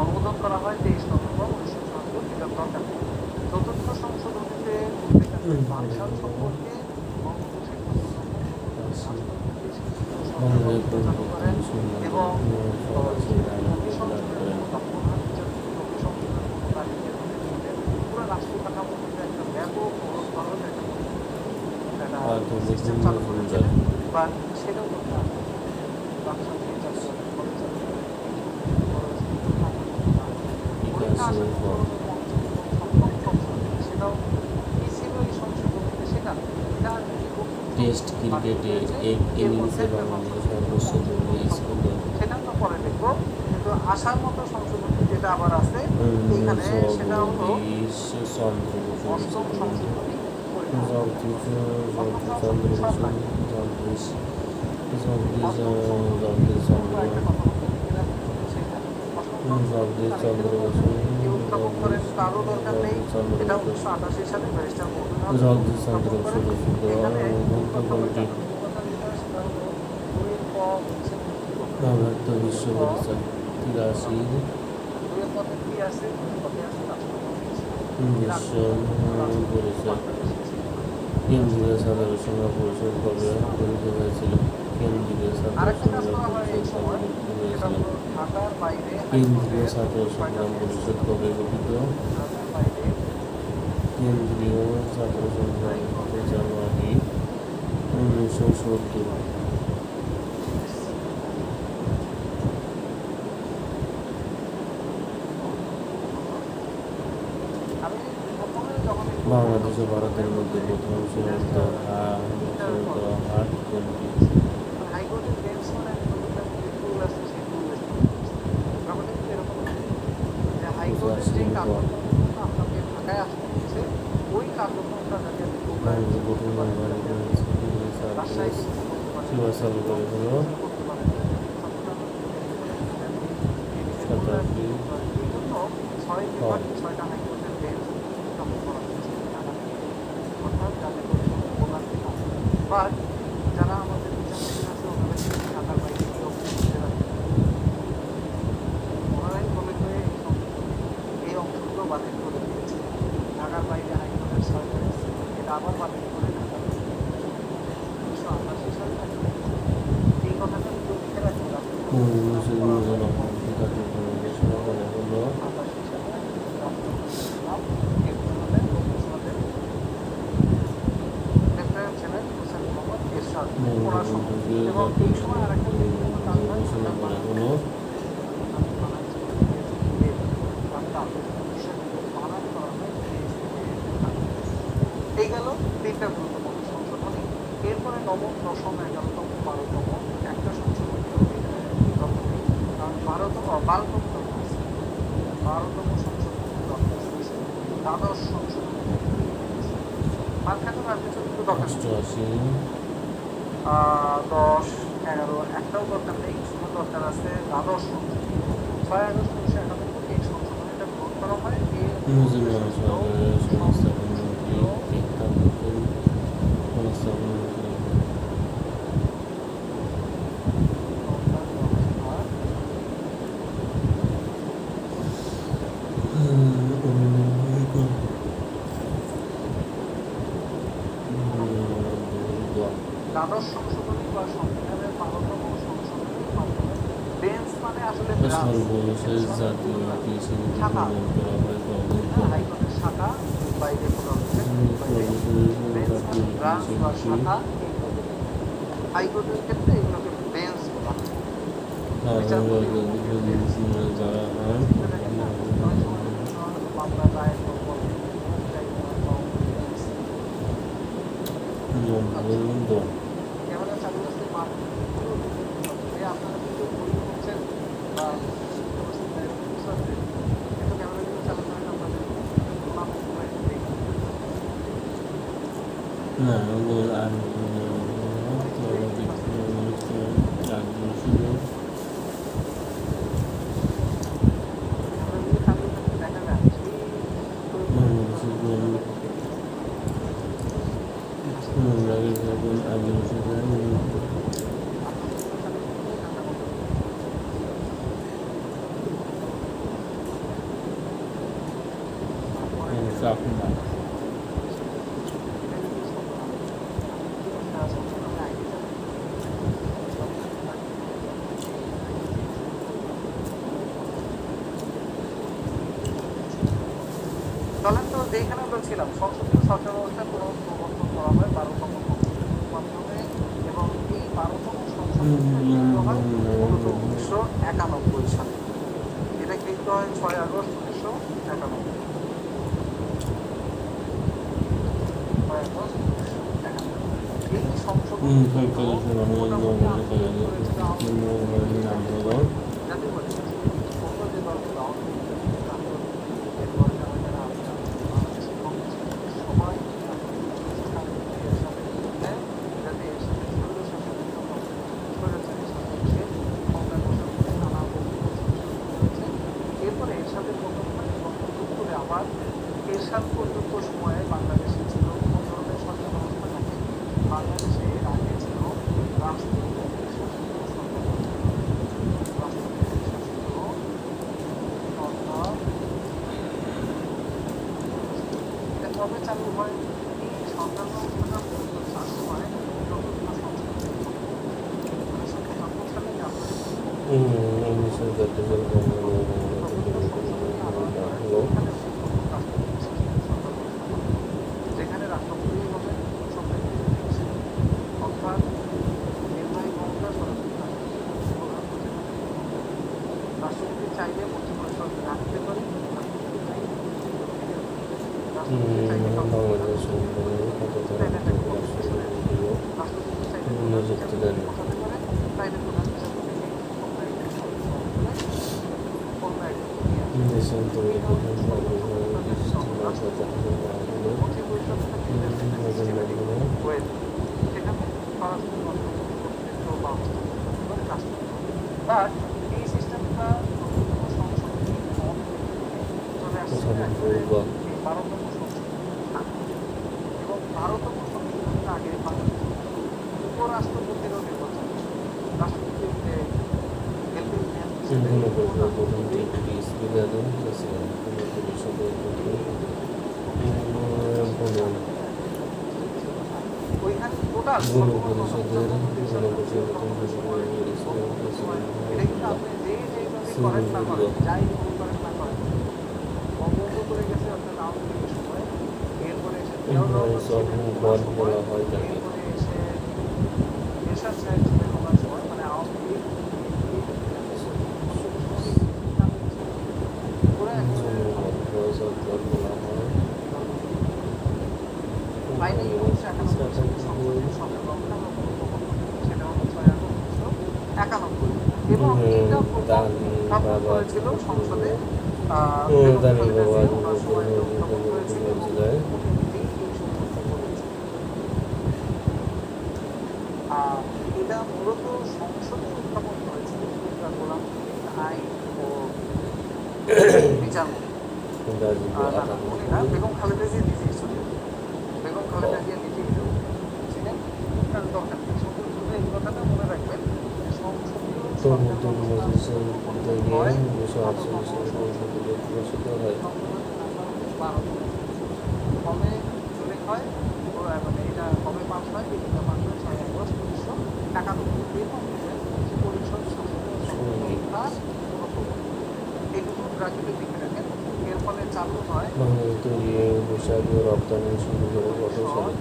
অনুমোদন করা হয় 23 নভেম্বর 1974 সালে। চতুর্থ সংশোধনীতে উল্লেখ আছে বাকশাল সম্পর্কে চালু করেন এবং পুরো রাষ্ট্রীয় কাঠামো একটা ব্যাপক ধরনের একটা সিস্টেম চালু করেছিলেন, বা সেটাও করতে হবে। সেটাও কি ছিল এই সংশোধনীতে, সেটা টেস্ট ক্রিকেটে এক ইনিংসে বাংলাদেশের সর্বোচ্চ দলীয় স্কোর সেটা তো পরে দেখবো, কিন্তু আসার মতো সংশোধনী যেটা আবার আছে এইখানে, সেটা হলো অষ্টম সংশোধনী। উত্থাপন করেন কারো দরকার নেই, এটা 1988 সালে ব্যারিস্টার বিশ্ব পরিচয় 83 বিশ্ব পরিচয় কেন্দ্রীয় সাধারণ সভা পরিষদ কবে গঠিত হয়েছিল? কেন্দ্রীয় ছাত্র সংগ্রাম পরিষদ কেন্দ্রীয় ছাত্র সংগ্রাম পরিষদ কবে গঠিত? কেন্দ্রীয় ছাত্র সংগ্রাম জানুয়ারি 1970। বাংলাদেশ ও ভারতের মধ্যে প্রথম সীমান্ত হাট কোনটি? হাইকোর্টের বেঞ্চ মানে রুল আছে, সেই রুল আমাদের কিন্তু এরকম যে হাইকোর্টের যে কার্যক্রমটা আপনাকে ঢাকায় আসতে হচ্ছে, ওই কার্যক্রমটা যাতে রাজশাহী চালু করে হলো শতাব্দী। এই জন্য 6 বিভাগে 6টা হাইকোর্টের বেঞ্চ স্থাপন করা হয়েছে ঢাকা থেকে, অর্থাৎ যাতে করে কোনো ভোগান্তি না হয়। বা যারা আমাদের বিচারপতি আছে ওনারা কিন্তু ঢাকার বাইরে গিয়ে অফিসে রাখতে ওনারাই বলে করে এই অংশগুলো বাতিল করে দিয়েছে। ঢাকার বাইরে হাইকোর্টের 6 বেঞ্চ এটা আবার বাতিল করে ঢাকা 1988 সালে এই কথাটা কিন্তু লিখে রাখতে এবং এই সময় আরেকটা এই গেল 3টা গুরুত্বপূর্ণ সংশোধনী। এরপরে নবম, দশম, 11তম, 12তম একটা সংশোধনী কারণ 12তম সংশোধনী দ্বাদশ সংশোধনী মাঝখানে আর কিছু কিন্তু দরকার নেই। 88 10, 11 একটাও দরকার নেই, শুধু দরকার আছে দ্বাদশ সংশোধনী। 6 আগস্ট 1991 এই সংশোধনীটা গ্রহণ করা হয়। এর মুজিবনগর সরকারের সংস্থাপন মন্ত্রী কে থাকতেন? সংস্থাপন মন্ত্রী দ্বাদশ সংশোধনী বা সংবিধানের 12তম সংশোধনীর মাধ্যমে বেঞ্চ মানে আসলে ব্রাঞ্চ, সর্বশেষ জাতীয় কৃষি নীতি প্রণয়ন করা হয় কবে? হাইকোর্টের শাখা বাইরে খোলা হচ্ছে বেঞ্চ মানে জাতীয় ব্রাঞ্চ কৃষি বা নীতি শাখা। হাইকোর্টের ক্ষেত্রে এগুলোকে বেঞ্চ বলা হয়। যারা হয় মামলা রায়ের পর ক্যামেরা চালু আছে আপনারা কিন্তু বই হচ্ছেন বা কিন্তু ক্যামেরাগুলো চালু করেন আপনাদের না ওগুলো আর শুধু চলেন তো যেখানে আমরা ছিলাম সংসদীয় সরকার ব্যবস্থা প্রবর্তন করা হয় 12তম সংশোধনীর মাধ্যমে এবং এই 12তম সংশোধনী হয় 1991 সালে। এটা গৃহীত হয় 6 আগস্ট 1991। 6 আগস্ট 1991 এই সংশোধনী জাতীয় পার্টি অন্য যে দলগুলো আওয়ামী লীগ এরপরে যারা যারা আছে বাংলাদেশের কংগ্রেস সবাই এর সাথে যাতে এর সাথে স্বৈর শাসনের স্বৈরাচারী শাসনকে ক্ষমতা ঘোষণা করে নানা বক্তব্য হয়েছে। এরপরে এর সাথে প্রথমখানে বক্তব্য করে আবার এরশাদ পর্যন্ত সময়ে বাংলাদেশে ছিল কোন ধরনের সরকার ব্যবস্থা থাকে। বাংলাদেশে এর আগে ছিল রাষ্ট্রপতি শাসিত সরকার রাষ্ট্রপতি শাসিত সরকার। এটা কবে চালু হয়? এই সরকার ব্যবস্থাটা মূলত চালু হয় চতুর্থ সংশোধনী 1975 সালে জানুয়ারি যেখানে রাষ্ট্রপতি হবেন অর্থাৎ নির্বাহী ক্ষমতা সরাসরি রাষ্ট্রপতি চাইলে মন্ত্রিপরিষদ রাখতে পারে, রাষ্ট্রপতি চাইলে প্রধান বাট এই সিস্টেমটা সংশোধনী চলে আসছে এই 12তম সংশোধনী এবং 12তম সংশোধনীর আগে বাংলাদেশ উপরাষ্ট্রপতিরও নির্বাচন রাষ্ট্রপতিকে ওইখানে টোটাল এটা কিন্তু আপনি যেভাবে করেন না করেন যাই করেন না করেন বঙ্গবন্ধু করে গেছে অর্থাৎ আওয়ামী লীগের সময়। এরপরে এসে এরপরে এসে এরশাদ সাহেব ছিলেন ওনার সময়, মানে আওয়ামী লীগ ফাইনালি 1991 সালে সংসদীয় সরকার ব্যবস্থা সেটা হলো 6 আগস্ট 1991 এবং এইটা প্রথম উত্থাপন করেছিল সংসদে বেগম দানি খালেদা বাবা জিয়া ওনার সময় এটা উত্থাপন করেছিলেন এবং জেলায় উনি নিজেই এই সমস্ত বলেছেন। আর এটা মূলত সংসদে উত্থাপন করেছিল গোলাম মুক্তির আইন ও বিচার মন্ত্রী। গাজীপুর না না উনি না, 98 বেগম খালেদা জিয়া নিজেই ছিলেন। বেগম খালেদা জিয়া নিজেই ছিলেন। তার দরকার নেই, শুধু শুধু এই কথাটা মনে রাখবেন যে সংসদীয় সরকার তমুদ্দিন ব্যবস্থা মজলিসের পূর্ববঙ্গে থেকে হয় 1948 সালে সংসদ সংসদে প্রকাশিত হয়। সংবিধানের নাম্বার হচ্ছে 12 কবে উল্লেখ হয় মানে এটা কবে পাস হয়, বিলটা পাস হয় 6 আগস্ট 1991। এর মাধ্যমে পরিষদ শাসনের সংবিধান এইটুকু ব্রাকেটে লিখে রাখেন। এর ফলে চালু হয় বাংলাদেশ তৈরি পোশাক ও রপ্তানি শুরু করে কত সালে?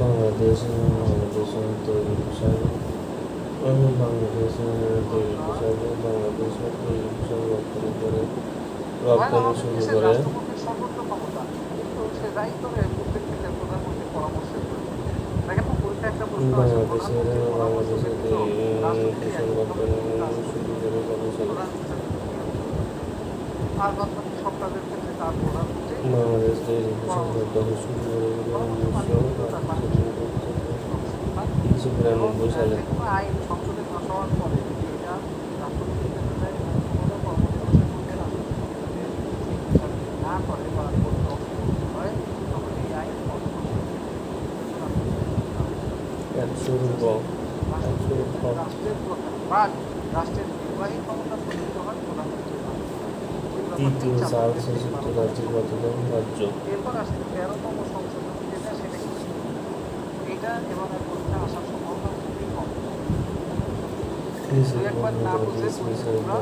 বাংলাদেশ তৈরি পোশাক বাংলাদেশ তৈরি পোশাক তৈরি পোশাক রপ্তানি শুরু দেশের করে রাষ্ট্রপতির সর্বোচ্চ ক্ষমতা, কিন্তু সে যাই করে প্রত্যেক ক্ষেত্রে প্রধানমন্ত্রীর পরামর্শে করে। দেখেন না, পরীক্ষা একটা প্রশ্ন আছে, প্রধানমন্ত্রীর পরামর্শ ব্যতীত রাষ্ট্রপতি এককভাবে কোনো কাজ করতে পারে না। প্রধান বিচারপতি আর বাদ বাকি সব কাজের ক্ষেত্রে তার প্রধানমন্ত্রী বাংলাদেশ তৈরি পোশাক রপ্তানি শুরু করে এবং 1992 সালে। যেকোনো আইন সংসদে পাস হওয়ার পরে যদি এটা রাষ্ট্রপতির কাছে যায় এবং কোনো কর্মদিবসের মধ্যে রাষ্ট্রপতি যাতে সেই বিচারটি না করে বা করতে অসম্মত হয়, তখন এই আইন রাষ্ট্রের প্রধান বা রাষ্ট্রের নির্বাহী ক্ষমতা প্রতিষ্ঠিত হয় প্রধানমন্ত্রীর মাধ্যমে। তৃতীয় চার্লস যুক্তরাজ্যের কততম রাজ্য? এরপর আসছে 13তম সংশোধন, যেটা সেটা কি? এটা এবারের পরীক্ষা আসার সম্ভাবনা খুবই কম। দুই একবার না বুঝে পরীক্ষা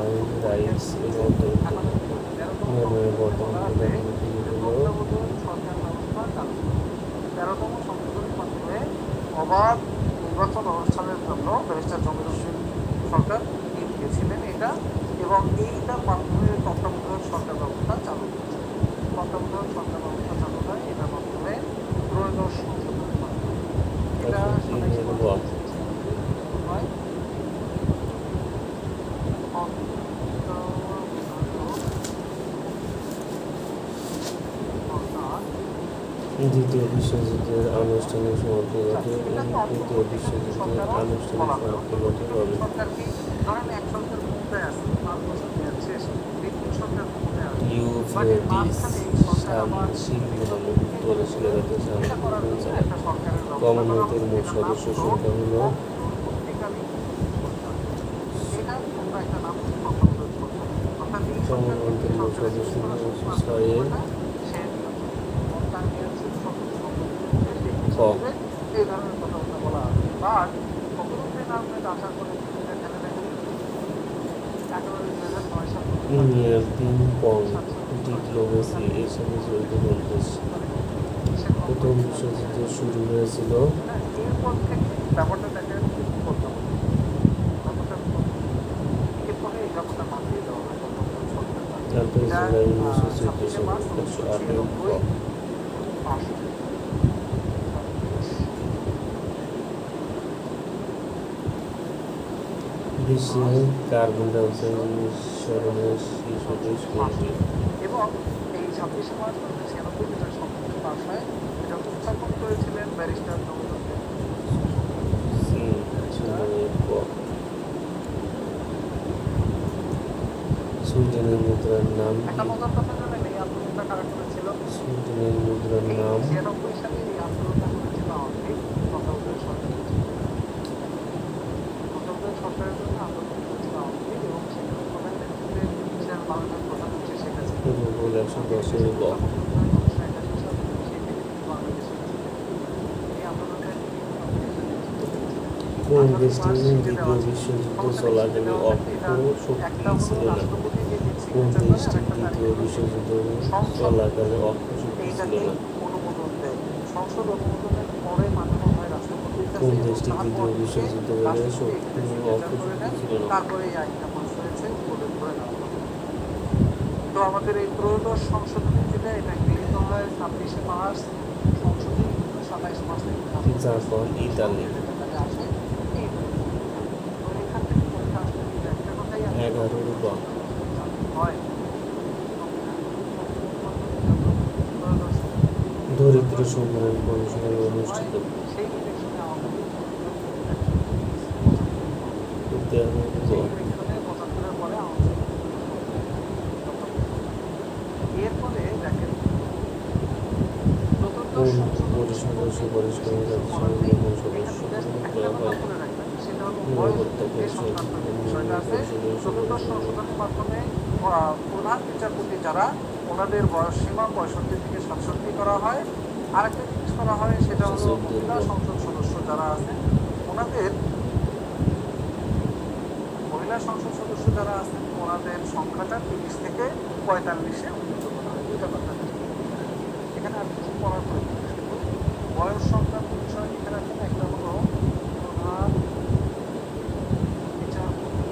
রাইটস এর অন্তর্ভুক্ত নিয়মের বর্তমান প্রধানমন্ত্রী হল তত্ত্বাবধায়ক সরকার ব্যবস্থা চালু। 13তম সংশোধনের মাধ্যমে অবাধ নির্বাচন অনুষ্ঠানের জন্য ব্যারিস্টার জমির উদ্দিন সরকার নিয়োগ দিয়েছিলেন এটা, এবং এইটার মাধ্যমে তত্ত্বাবধায়ক সরকার ব্যবস্থা চালু হয়েছে। তত্ত্বাবধায়ক সরকার ব্যবস্থা চালু হয় এটার মাধ্যমে ত্রয়োদশ সংশোধনের মাধ্যমে। এটা 27 মার্চ 1996 হয়। দ্বিতীয় বিশ্বযুদ্ধের আনুষ্ঠানিক সমাপ্তি ঘটে তৃতীয় বিশ্বযুদ্ধের আনুষ্ঠানিক সমাপ্তি ঘটে কবে? সরকারকে ধরেন এক সরকার ক্ষমতায় আছে 5 বছর মেয়াদ শেষ, দ্বিতীয় সরকার ক্ষমতায় আছে, ইউফ্রেটিস শিল্প নামে উত্তরে সিলেটের এটা করার জন্য সামনে একটা সরকারের ব্যবস্থা করা কমনওয়েলথের হয়। মোট এটার নাম সদস্য হলো সংখ্যা হল অন্তর্বর্তীকালীন সরকার। এটা তোমরা একটা নাম তত্ত্বাবধায়ক সরকার, অর্থাৎ এই সরকার কমনওয়েলথের মোট সরকারের সদস্য ক্ষমতা সংখ্যা সংখ্যা 6 সে এবং তার মেয়াদ শেষ সদস্য সংখ্যা ক এই ধরনের কথাবার্তা বলা আছে। বাট ফখরুদ্দিন আহমেদ আশা করে এটা খেলে দেখেন একেবারে 2009 সাল পিং পং ডিপ্লোমেসি এর সাথে জড়িত কোন দেশ? প্রথম বিশ্বযুদ্ধ শুরু হয়েছিল এরপর থেকে ব্যাপারটা দেখে করতাম ব্যাপারটা এরপরে এই ব্যাপারটা মাতিয়ে দেওয়া হয় তত্ত্বাবধায়ক সরকার। 28 জুলাই 1914 26 মার্চ 1996 পাস হয়। বিশ্বে কার্বন ডাই অক্সাইড নিঃসরণের শীর্ষ দেশ কোনটি? এবং এই 26 মার্চ 1996 যেটা সংসদে পাস হয়, এটা উত্থাপন করেছিলেন ব্যারিস্টার জমির উদ্দিন। সুইডেনের মুদ্রার নাম একটা কি? মজার কথা জানেন, এই আন্দোলনটা কারা করেছিল? সুইডেনের মুদ্রার এই নাম 96 সালে এই আন্দোলনটা করেছিল আওয়ামী লীগ তত্ত্বাবধায়ক সরকার। তত্ত্বাবধায়ক সরকারের জন্য আন্দোলন করেছিল আওয়ামী লীগ এবং সেখানে প্রধান নেতৃত্বে ছিলেন বাংলাদেশের প্রধানমন্ত্রী শেখ হাসিনা। পূর্বপূর্ব 110 গ কোন দেশটি দ্বিতীয় বিশ্বযুদ্ধ চলাকালে অক্ষ শক্তি ছিল না? কোন দেশটি দ্বিতীয় বিশ্বযুদ্ধ চলাকালে অক্ষ শক্তি ছিল না? সংসদ অনুমোদনের পরে পাঠানো হয় রাষ্ট্রপতির কাছে কোন এবং দেশটি দ্বিতীয় তারপর বিশ্বযুদ্ধকালে রাষ্ট্রপতি শক্তি এটা অক্ষ করে শক্তি নেন। ছিল না? তারপরে এই আইনটা পাস হয়েছে বলে ধরে নেওয়া হয়। তো আমাদের এই ত্রয়োদশ সংশোধনী যেটা, এটা গৃহীত হয় 26 মার্চ, সংশোধনী 27 মার্চ থেকে জাপান ইতালি আসে। এই তো এখান থেকে পরীক্ষা আসলে একটা কথাই আসে, 11 গ হয় ভোটের সম্মেলন কমিশনের অনুষ্ঠিত সেই ইলেকশনে আওয়ামী লীগ উদ্যানের সেই ইলেকশনে ৭৫-এর পরে আওয়ামী লীগ এরপরে দেখেন কোন চতুর্দশ বোর্ডের সদস্য পরিষ্কার সমাজে সদস্য এখানে দেওয়া হয় করে রাখবেন সেটা হলো বয়স নিরাপত্তা যে সংক্রান্ত যে বিষয়টা আছে চতুর্দশ সংশোধনের মাধ্যমে প্রধান বিচারপতি যারা ওনাদের বয়স সীমা 65 থেকে 67 করা হয়। আরেকটা জিনিস করা হয় সেটা হলো মহিলা সংসদ সদস্য যারা আছেন ওনাদের মহিলা সংসদ সদস্য যারা আছেন ওনাদের সংখ্যাটা 30 থেকে 45-এ উন্নীত করা হয়। দুইটা কথা এখানে আর কিছু পড়ার প্রয়োজন নেই। শুধু বয়স সংক্রান্ত বিষয় লিখে রাখেন। একটা হলো প্রধান বিচারপতি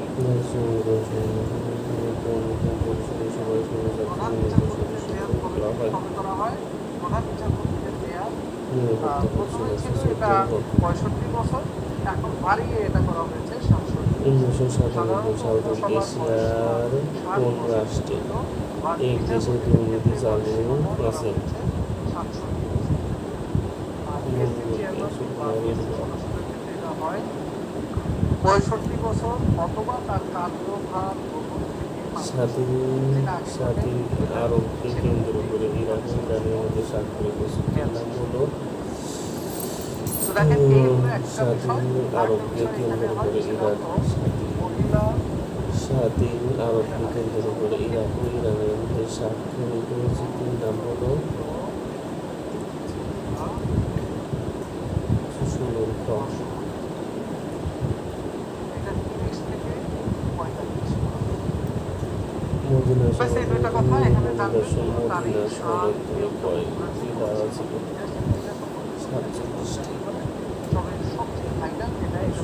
প্রধান বিচারপতিদের মেয়াদ কবে করা হয়? প্রধান বিচারপতিদের মেয়াদ প্রথমে ছিল এটা 65 বছর, এখন বাড়িয়ে এটা করা হয়েছে 67। 1997 সাল থেকে এশিয়ার কোন রাষ্ট্রে এক দেশে দুর্নীতি চালু আছে? 65 বছর অথবা তার কার্যভার গ্রহণ থেকে স্বাধীন আরবকে কেন্দ্র করে ইরাক ইরানের মধ্যে স্বাক্ষরিত চুক্তির নাম হলো তো দেখেন এই হলো একটা বিষয়। স্বাধীন আরবকে কেন্দ্র করে ইরাক মহিলা স্বাধীন আরবকে কেন্দ্র করে ইরাক ও ইরানের মধ্যে স্বাক্ষরিত চুক্তির নাম হলো সুষুনুর খ। এটা 30 থেকে 45। মদিনা ব্যাস এই দুইটা কথা এখানে জানবেন। দর্শন তারিখ, মদিনা সাল, শহরের কয়েকটি দ্বারা ছিল এটা সম্পর্কে 47টি তবে সবচেয়ে ফাইনাল যেটা এটা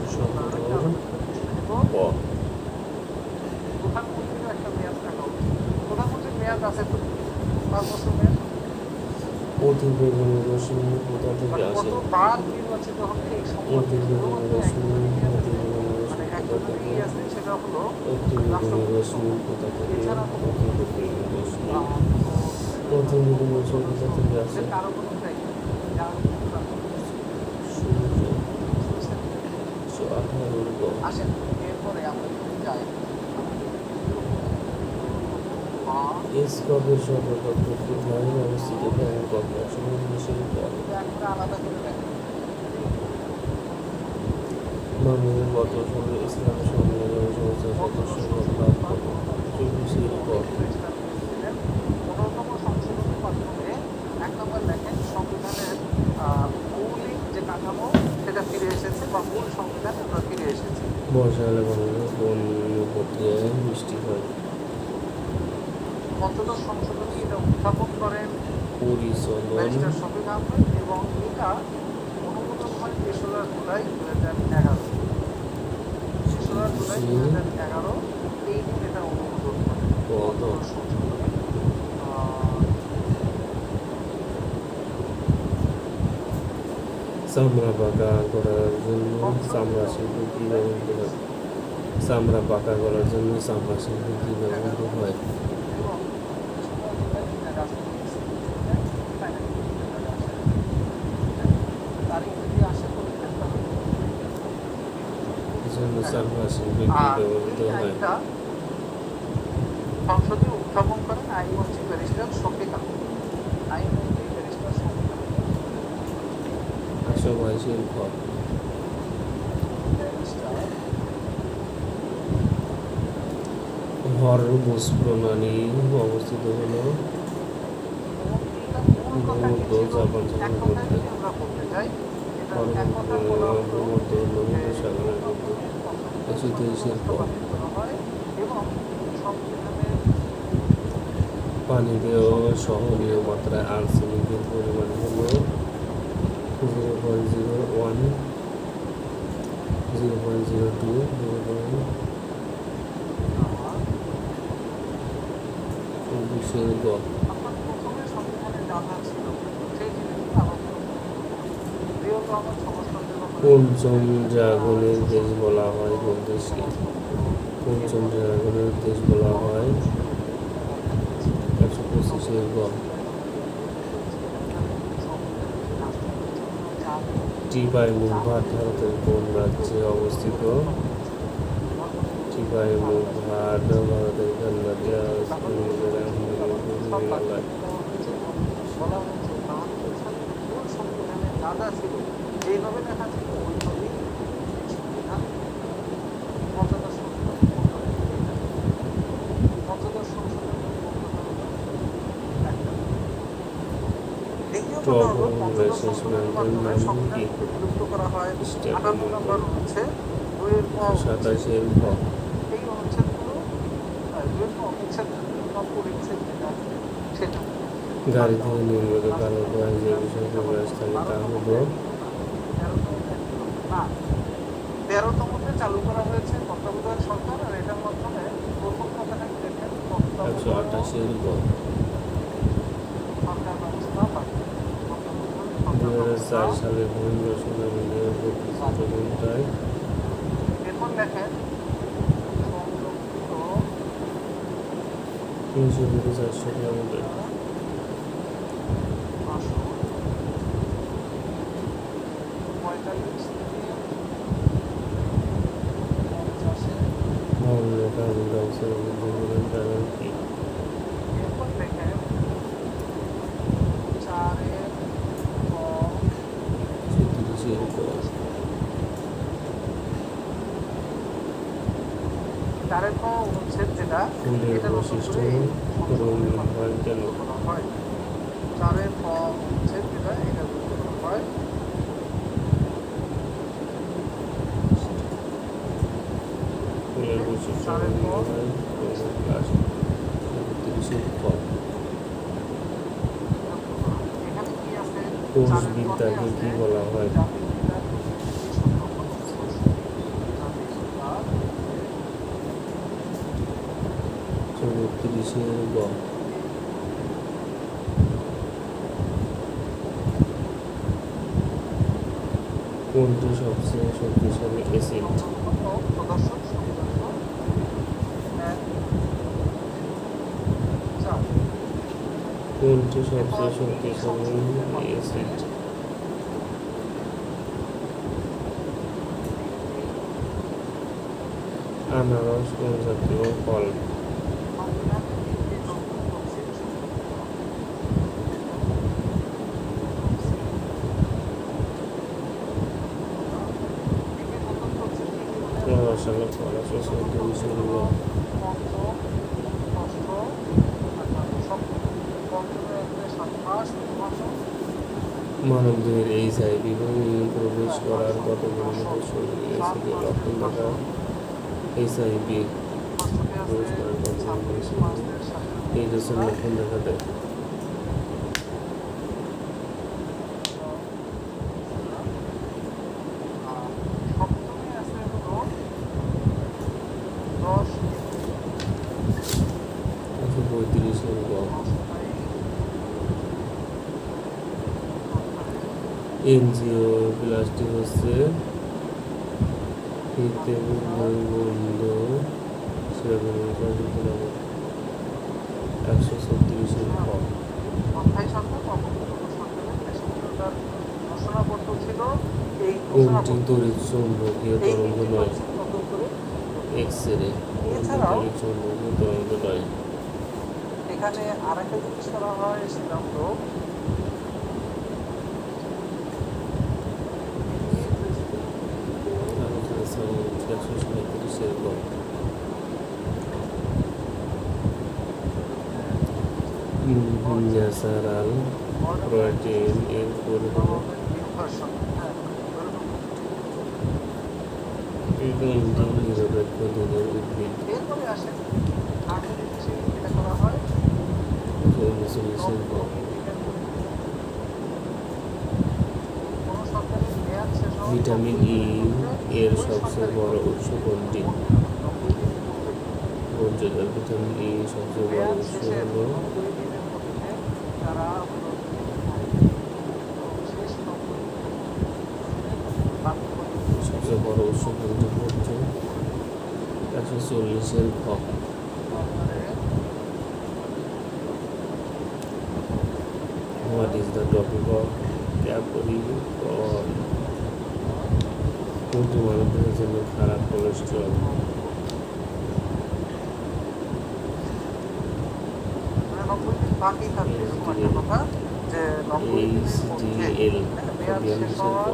ক। প্রধানমন্ত্রীর একটা মেয়াদ থাকা উচিত। প্রধানমন্ত্রীর মেয়াদ আছে তো 5 বছর মেয়াদ। অতি বেগুনি রশ্মি কোথা থেকে আসে? কতবার নির্বাচিত হবে এই অতি বেগুনি রশ্মি অতি বেগুনি মানে রশ্মি কোথা থেকে? একজনেরই আছে সেটা হলো অতি বেগুনি রশ্মি কোথা থেকে? এছাড়া কোনো অতি বেগুনি রশ্মি অতি বেগুনি রশ্মি কোথা থেকে আসে? কারো কোনো চাই যার সূর্য 118 গ। আসেন এরপরে আমরা যদি যাই এসকপের সদর দপ্তর কোথায় অবস্থিত? ব্যাংকক। 119 গ। আমরা আলাদা করে দেখেন বাংলাদেশ গত সালে ইসলাম সম্মেলনের সংস্থা সদস্য লাভ করে 24 গ। 15তম সংশোধনের মাধ্যমে 1 নম্বর দেখেন সংবিধানের মৌলিক যে কাঠামো সেটা ফিরে এসেছে বা মূল সংবিধান এটা ফিরে এসেছে। বর্ষাকালে বাংলাদেশে কোন প্রক্রিয়ায় বৃষ্টি হয়? পঞ্চদশ সংশোধনী এটা উত্থাপন করেন পরিচলন ব্যারিস্টার শফিক আহমেদ এবং এটা অনুমোদন হয় 3রা জুলাই 2011। 3রা জুলাই 2011 এই দিন এটা অনুমোদন হয় পঞ্চদশ সংশোধনী। চামড়া পাকা করার জন্য চামড়া শিল্প কি ব্যবহৃত হয়? চামড়া পাকা করার জন্য চামড়া শিল্প কি ব্যবহৃত হয়? এবং তারিখ যদি আসে করবেন তাহলে জন্য চামড়া শিল্প কি ব্যবহৃত এই হয়? আইনটা সংসদে উত্থাপন করেন আইনমন্ত্রী ব্যারিস্টার শফিক আহমেদ। আইনমন্ত্রী ব্যারিস্টার শফিক আহমেদ 122 খ। ব্যারিস্টার হরমুজ প্রণালী অবস্থিত হলো ভূমধ্য জাপান সাগরের মধ্যে। ভূমধ্য সাগরের মধ্যে 123 খ। পানিতে সহনীয় মাত্রায় আর্সেনিকের পরিমাণ হলো 0.01, 0.02, 0.24 গ। পঞ্চম ড্রাগনের দেশ বলা হয় কোন দেশকে? পঞ্চম ড্রাগনের দেশ বলা হয় 125 গ। চিপাইমুখ ভারতের কোন রাজ্যে অবস্থিত? চিপাইমুখ ভারতের কর্ণাটক মেঘালয়। বলা হয়েছে বাহাত্তর সালের মূল সংবিধানে যা যা ছিল যেইভাবে লেখা ছিল ওইভাবেই সংবিধান পঞ্চদশ সংশোধন পঞ্চদশ সংশোধন একটা দ্বিতীয় কথা হলো পঞ্চদশ সংশোধনের মাধ্যমে সংবিধানকে বিলুপ্ত করা হয়। 58 নম্বর হচ্ছে 2-এর ক 27-এর ক। এই অনুচ্ছেদগুলো 2-এর ক অনুচ্ছেদ পরিচ্ছেদ যেটা আছে সেটা গাড়ি থেকে নির্গত কালো ধোঁয়া যে বিষয় প্রকাশ থাকে তা হলো 13তমতে চালু করা হয়েছে তত্ত্বাবধায়ক সরকার, আর এটার মাধ্যমে প্রথম কথাটা কি দেখেন 128-এর গ। সরকার ব্যবস্থা বা 2004 সালে মহেন্দ্র সোনালী প্রতিষ্ঠায় এরপর দেখেন সংরক্ষিত 300-400 কিলোমিটার। আসন 45 থেকে 50-এ। মামলা কার্বন ডাইঅক্সাইড বৃদ্ধি করার কারণ কি? এরপর দেখেন 4-এর ক 36-এর ক। 4-এর ক অনুচ্ছেদ যেটা ফুলের এটা নতুন বৈশিষ্ট্য করে রঙিন হয় কেন? করা হয়। 4-এর ক অনুচ্ছেদ যেটা এটা যুক্ত করা হয়। ফুলের বৈশিষ্ট্য রঙিন হয় প্লাস 37-এর ক। এখানে কি আছে? কোষবিদ্যাকে কি বলা হয়? জাতিবিদ্যার প্রকৃতি সংরক্ষণ ও সংস্কৃতি। জাতিবিদ্যার 34-এর গ। কোনটি সবচেয়ে শক্তিশালী অ্যাসিড? প্রদর্শন সংদর্শ 4 কোনটি সবচেয়ে শক্তিশালী অ্যাসিড? আনারস কোন জাতীয় ফল? সংবিধানের ভিত্তি তথ্য তফসিল প্রভাবশালী ফল আছে 34-এর গ। মানবদেহের HIV প্রবেশ করার কত কিলোমিটার শরীরে অ্যাসিডের লক্ষণ দেখা? HIV প্রবেশ করার কত কিলোমিটার শরীরে এইডসের লক্ষণ দেখা দেয়? সপ্তমে আছে হলো 10 35-এর গ। এনজিও প্লাস্টিক হচ্ছে হিতে বন্ধ সেরকম 136-এর গ। অস্থায়ী সরকার অপরিবর্তন সরকারের দেশীয়তার ঘোষণাপত্র ছিল। এই কোনটি তড়িৎ চৌম্বকীয় তরঙ্গ নয়? নতুন করে এক্স-রে। এছাড়াও তড়িৎ চৌম্বকীয় তরঙ্গ নয়। এখানে আরেকটা জিনিস করা হয় সেটা হলো আলোচনা সাউন্ড 137-এর গ। ন্যাচারাল প্রোটিন এর পরিমাণ নিরপেক্ষ দুধের উদ্ভিদ। এরপরে আসে 38 এটা করা হয় 34-এর গ। কোন সরকারের মেয়াদ শেষ হওয়ার ভিটামিন ই এর সবচেয়ে বড় উৎস কোনটি? বর্জ্যজল। ভিটামিন ই সবচেয়ে বড় মেয়াদ উৎস শেষের হলো 90 দিনের মধ্যে তারা হলো শেষ 90 বাকি সবচেয়ে বড় উৎস কোনটি? বর্জ্য। 140-এর খ। What is the topic of Capricorn? Poultry মানুষদের জন্য খারাপ কোলেস্ট্রল। মানে 90 দিন বাকি থাকবে এরকম একটা কথা, যে 90 দিনের মধ্যে HDL মেয়াদ সোডিয়াম শেষ কিসের হওয়ার ক?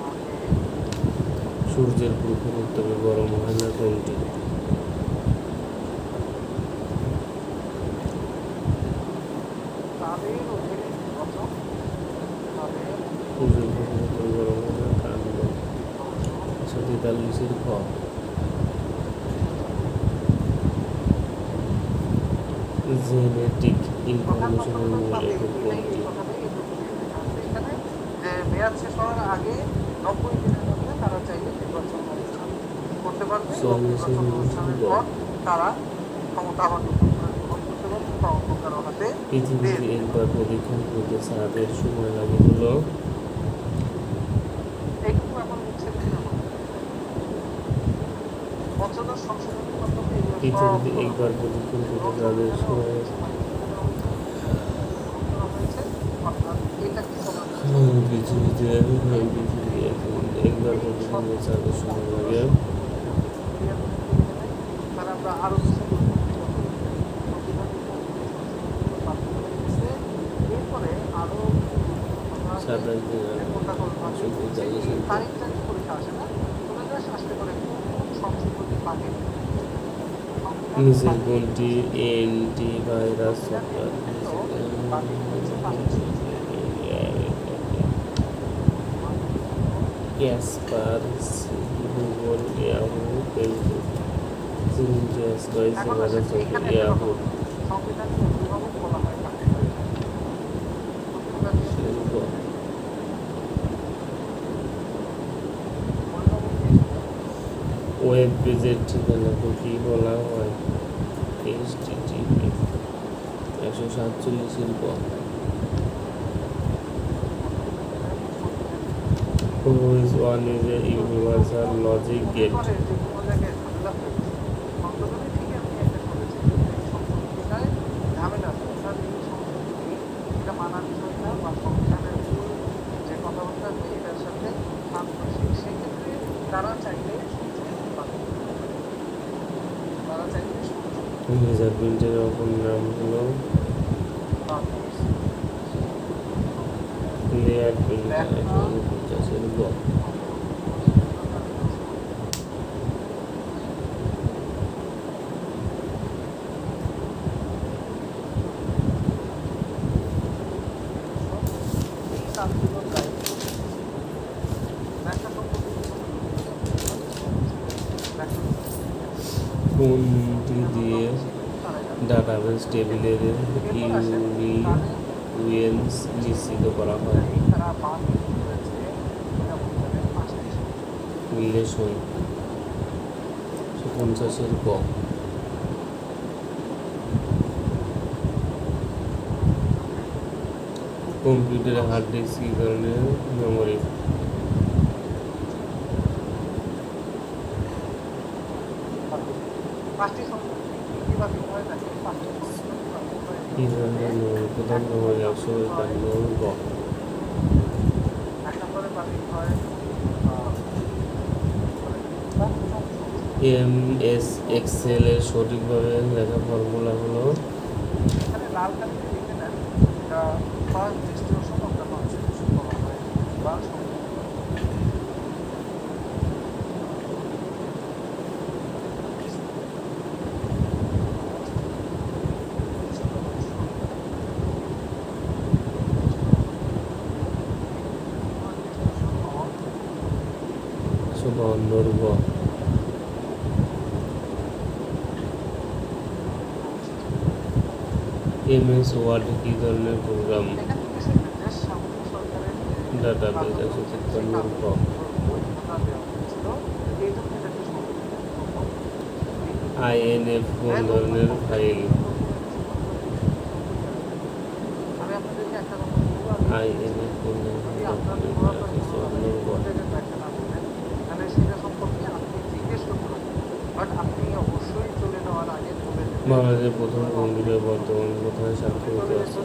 আগে সূর্যের প্রখর উত্তাপে গরম হয় না কোনটি? তাদের অধীনে নির্বাচন, তাদের সূর্যের প্রখর উত্তাপে গরম হয় না কাণ্ড। 143 ক? জেনেটিক ইনফরমেশনের মূল একক কোনটি? যে মেয়াদ শেষ হওয়ার আগে 90 দিনের মধ্যে তারা চাইলে নির্বাচন অনুষ্ঠান করতে পারবে এবং নির্বাচন অনুষ্ঠানের পর তারা ক্ষমতা আবার নতুন করে গ্রহণ করতে পারবে বা অন্য কারো হাতে পৃথিবীতে একবার প্রদক্ষিণ করতে চাঁদের সময় লাগে হলো এইটুকু এখন হচ্ছে পঞ্চদশ সংশোধনের মাধ্যমে এগুলো পৃথিবীতে একবার প্রদক্ষিণ করতে চাঁদের সময় হয়েছে। অর্থাৎ এটা কি পৃথিবীতে পৃথিবী এখন একবার প্রদক্ষিণ করতে চাঁদের সময় লাগে মানে আমরা আরো এরপরে আরো 27 দিন তারিখ পরীক্ষা আসে না, তোমরা জাস্ট আসতে পারে কোন সংশোধনী পাবে নিচের কোনটি antivirus software? Kaspersky, Google, Yahoo, Facebook. Virus of Yahoo. সংবিধানের অভিভাবক বলা হয় কাকে? শিল্প। ওয়েব পেজের ঠিকানাকে কি বলা হয়? HTTP। 147 ক? Who is one is a universal logic gate? ঝামেলা এটা মানার বিষয় না বা সংবিধানের মূল যে কথাবার্তা আছে এটার সাথে সাংঘর্ষিক, সেক্ষেত্রে তারা চাইলে ফিঙ্গারপ্রিন্টের অপর নাম হলো লেয়ার প্রিন্টার। 149 গ? কোনটি দিয়ে ডাটাবেস টেবিলের ইউনিকুয়েন্স নিশ্চিত করা হয়? রিলেশন। 50 ক? কম্পিউটারে হার্ড ডিস্ক কি ধরনের মেমোরি? কি ধরনের মেমোরি? প্রধান মেমোরি 151 গ? MS এক্সেল এর সঠিকভাবে লেখা ফর্মুলা হলো লাল কালি লিখে নেন, এটা first distribution of the constitution বলা হয় বা $52 গ? MS ওয়ার্ড কি ধরনের প্রোগ্রাম? ডাটাবেস। 153 গ? INF কোন ধরনের ফাইল? INF কোন ধরনের ফাইল? বাংলাদেশের প্রথম কম্পিউটার বর্তমান কোথায় স্বাক্ষরিত আছে?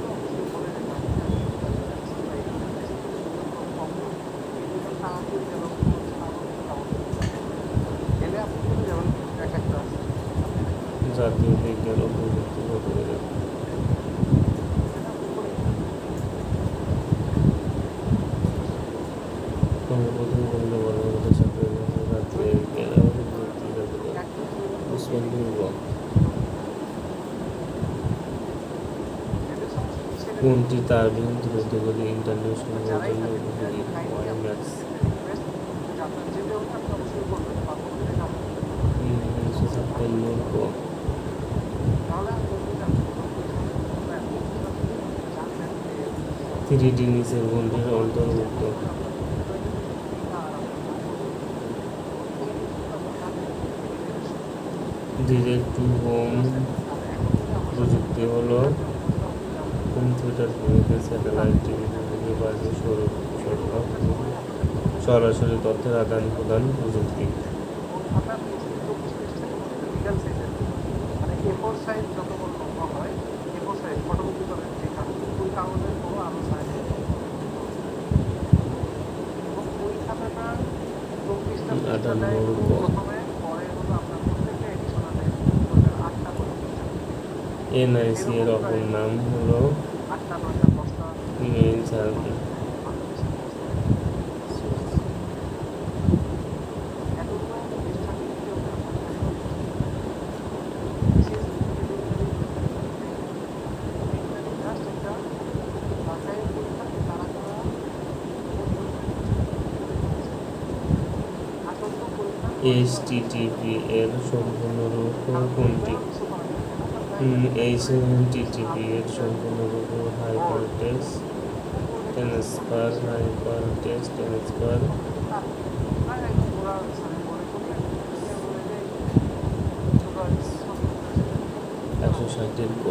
প্রথম খণ্ড বর্ণগত সাথে রাজ্যে উসমান দুর্গ কোনটি তার বৃহৎ দ্রুতগতি ইন্টারন্যাশনাল জন্য উপযোগী? ওয়াইম্যাক্স। মূর্খ 3D নিচের কোনটির অন্তর্ভুক্ত? ডিরেক্ট টু হোম প্রযুক্তি হলো হোম থিয়েটার ভূমিতে স্যাটেলাইট টেলিভিশনের বাইরে সরাসরি তথ্যের আদান প্রদান প্রযুক্তি। A4 সাইজ যত বড় লম্বা হয় A4 সাইজ ফটোকপি করেন যে ওই কাগজের কোনো আরো সাইজ এবং ওই খাতাটা 24টা পৃষ্ঠা দেয় প্রথমে, পরে হলো আপনার প্রত্যেকটা এডিশনালে 8টা করে এনআইসি এর অপর নাম হলো 8টা 9টা 10টা ইমেইল সার্ভিস। এইচটিটিপি এর সম্পূর্ণ রূপ কোনটি? এইচটিটিপি এর সম্পূর্ণ রূপ হাইপারটেক্সট ট্রান্সফার। হাইপারটেক্সট ট্রান্সফার 160 ক।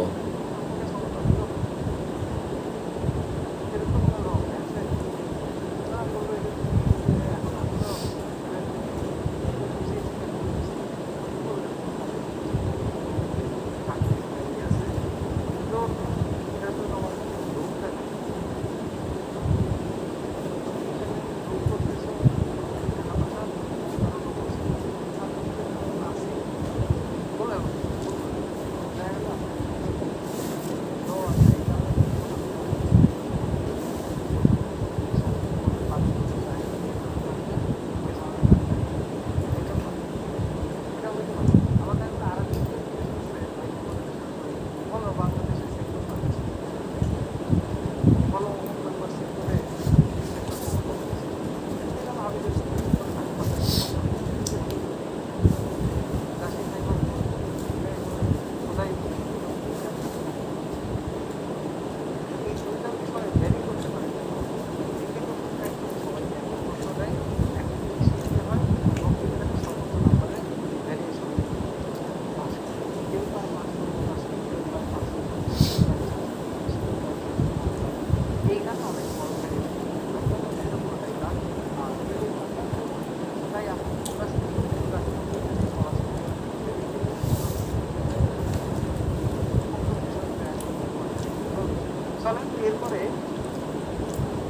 এরপরে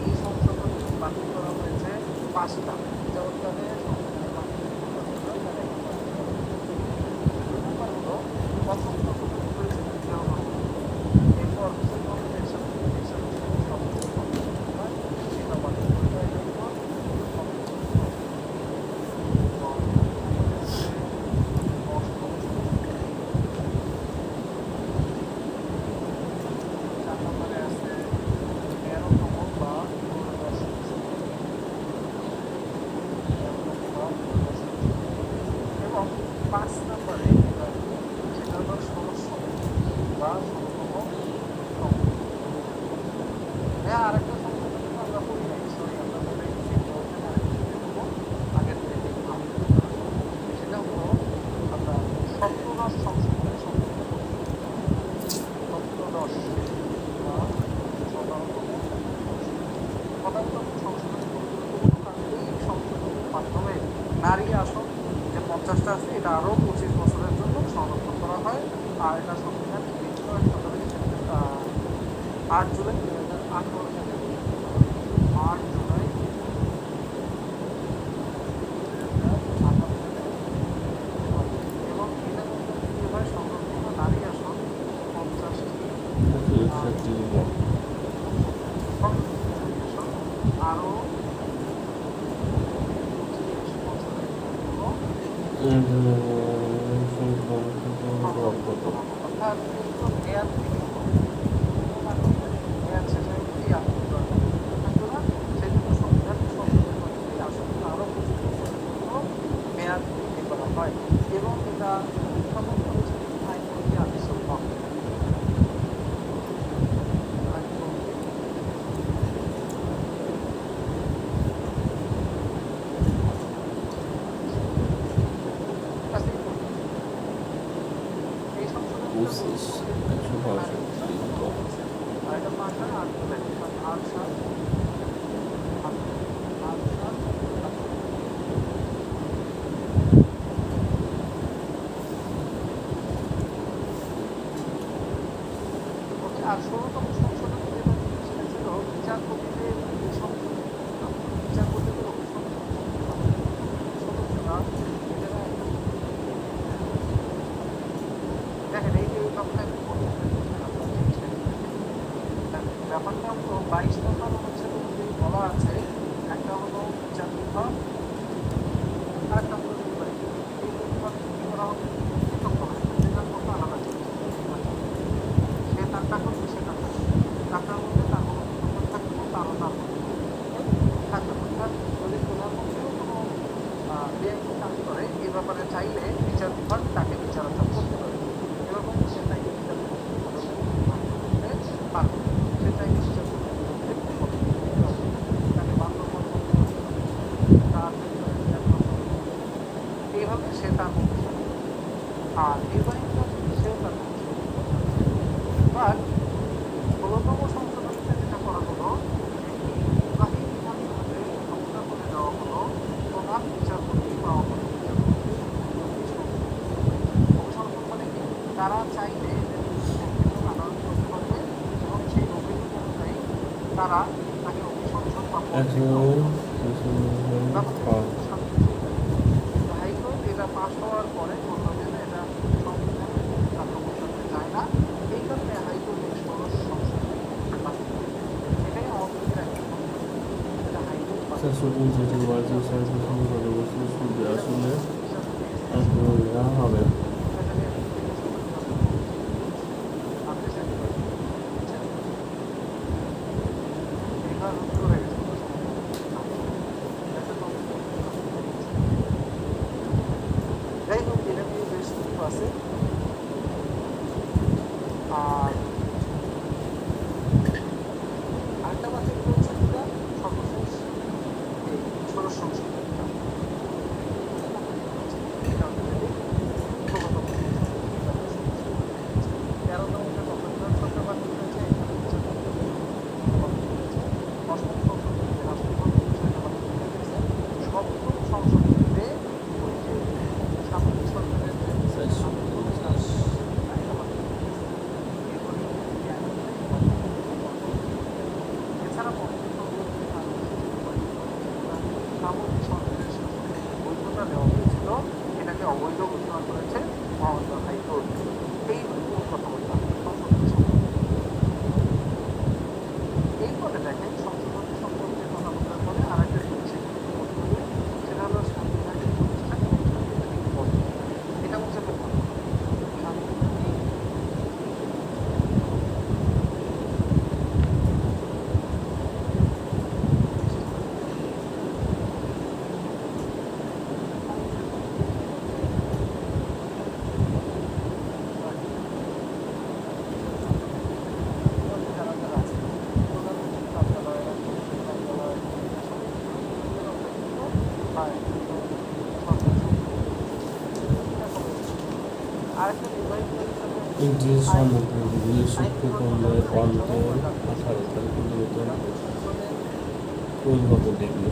এই সংশোধন বাতিল করা হয়েছে 5টা জগৎকালে সংশোধন বাতিল হলো প্রথম সংশোধন করেছে তৃতীয় এরপর নারী আসন যে 50টা আছে এটা আরও 25 বছরের জন্য সংরক্ষণ করা হয়। আর এটা সংবিধান 8 জুলাই 2018 সালে 8 জুলাই এবং এটা হয় সংরক্ষিত নারী আসন 50টি আরও অর্থাৎ এগুলো মেয়াদ থেকে মেয়াদ শেষে এই আন্দোলন থাকবে না, সেই জন্য সংবিধান সংশোধন করতে আসলে আরও কিছু মেয়াদ বৃদ্ধি করা হয় এবং এটা উত্থাপন করেছে আইনমন্ত্রী আনিসুল হক। এই সংশোধন আরেকটা ভাষা আট সাল আর ১৬তম সংশোধন যেটা সেটা ছিল বিচারপতিদের সংশোধন, বিচারপতিদের সদস্যরা নিজেরা দেখেন এই যে ব্যাপারটা ব্যাপারটা হলো ২২ নম্বর অনুচ্ছেদ অনুযায়ী বলা আছে, একটা হলো বিচার বিভাগ আর একটা হলো নির্বাহী। এই দুই বিভাগ কি করা হবে, পৃথক করা হবে, সেটার মধ্যে আলাদা করে সে তার টাকা সে টাকা টাকার মধ্যে তার কোনো থাকবে তারও তার মধ্যে থাকবে। অর্থাৎ যদি প্রধানমন্ত্রীও কোনো বেআইনি কাজ করে এ ব্যাপারে চাইলে বিচার বিভাগ তাকে বিচারাচার করতে পারে, এরকম সে চাইলে বিচার বিভাগ পারবে, সে চাইলে বিচার তাকে বাধ্য করতে তার এইভাবে সে তার মধ্যে আর নির্বাহী সেও তার বাট ১৬তম সংশোধনীতে যেটা করা হলো নির্বাহী বিভাগকে ক্ষমতা করে দেওয়া হলো প্রধান বিচারপতি বা অবসর মানে কি তারা চাইলে আদালত করতে পারবে এবং সেই অভিযোগ অনুযায়ী তারা তাকে অভিশংসন বা হাইকোর্ট এটা পাশ হওয়ার পরে বললো যে না এটা সংবিধানে কার্যকর করতে চায় না, এই কারণে হাইকোর্ট এই ১৬ সংশোধন এটাই আওয়ামী লীগের একটা হাইকোর্ট হবে। যাই হোক এটা নিয়ে বেশ কিছু আছে। আর আরেকটা কথা কি হচ্ছে যেটা সর্বশেষ এই ১৬ সংশোধনীটা এটা অলরেডি ১৬তম ১৩তমটা কতজন সরকার বাতিল হয়েছে, ৮ম সংশোধনীতে রাষ্ট্রপতি বিষয়টা বাতিল হয়ে গেছে। ৭ম সংশোধনীতে ওই যে সামরিক সরকারের এছাড়া সামরিক সরকারের বৈধতা দেওয়া হয়েছিল, এটাকে অবৈধ ঘোষণা করেছে মহামান্য হাইকোর্ট। এই মূল কথাবার্তা এইপরে দেখেন সংশোধনী সম্পর্কে কথা বলার পরে আর একটা জিনিস সেটা হলো সাংবিধানিক প্রতিষ্ঠান এবং সাংবিধানিক পদ্ধতি। এটা হচ্ছে প্রথম সাংবিধানিক এটি সমগ্রগুলি সূক্ষ্মকর্মের অন্তর 18 পরিণত ডিগ্রি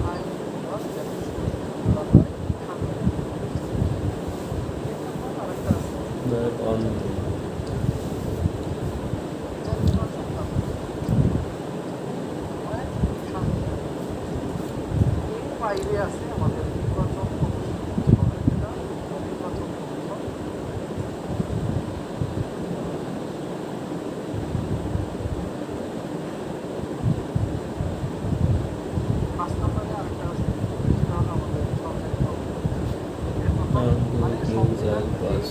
অন্তর বাইরে আছে আমাদের নির্বাচন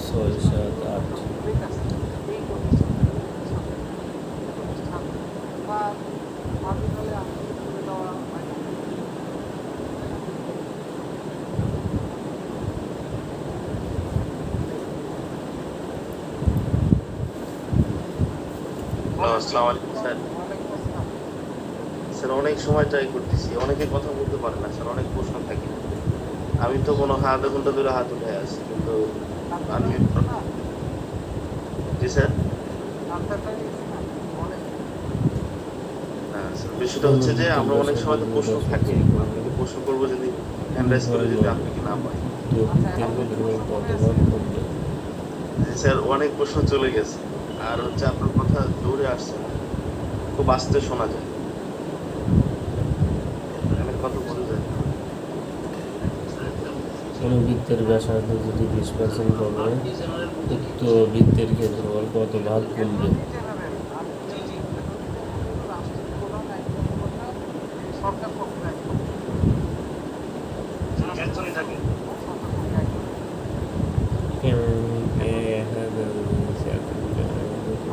6, 7, 8 ঠিক আছে এই প্রতিষ্ঠান বা ভার্টিক্যালে আঙুল তুলে দেওয়া হয় না। আসসালামু আলাইকুম স্যার। ওয়ালাইকুম আসসালাম। স্যার অনেক সময় ট্রাই করতেছি, অনেকে কথা বলতে পারে না স্যার, অনেক প্রশ্ন থাকে। আমি তো মনে হয় আধা ঘন্টা ধরে হাত উঠে আছি, কিন্তু আমি জি স্যার। না স্যার, বিষয়টা হচ্ছে যে আমরা অনেক সময় তো প্রশ্ন থাকে, আপনাকে প্রশ্ন করবো যদি হ্যান্ড রাইজ করে যদি আপনাকে না পাই। জি স্যার, অনেক প্রশ্ন চলে গেছে, আর হচ্ছে আপনার কথা দৌড়ে আসছে না, খুব আস্তে শোনা যায়, অনেক কথা বলে যায়। কোনো বৃত্তের ব্যাসার্ধ যদি 20% কমে, উক্ত বৃত্তের ক্ষেত্রফল কত ভাগ কমবে? সরকার পক্ষে একজনই থাকে।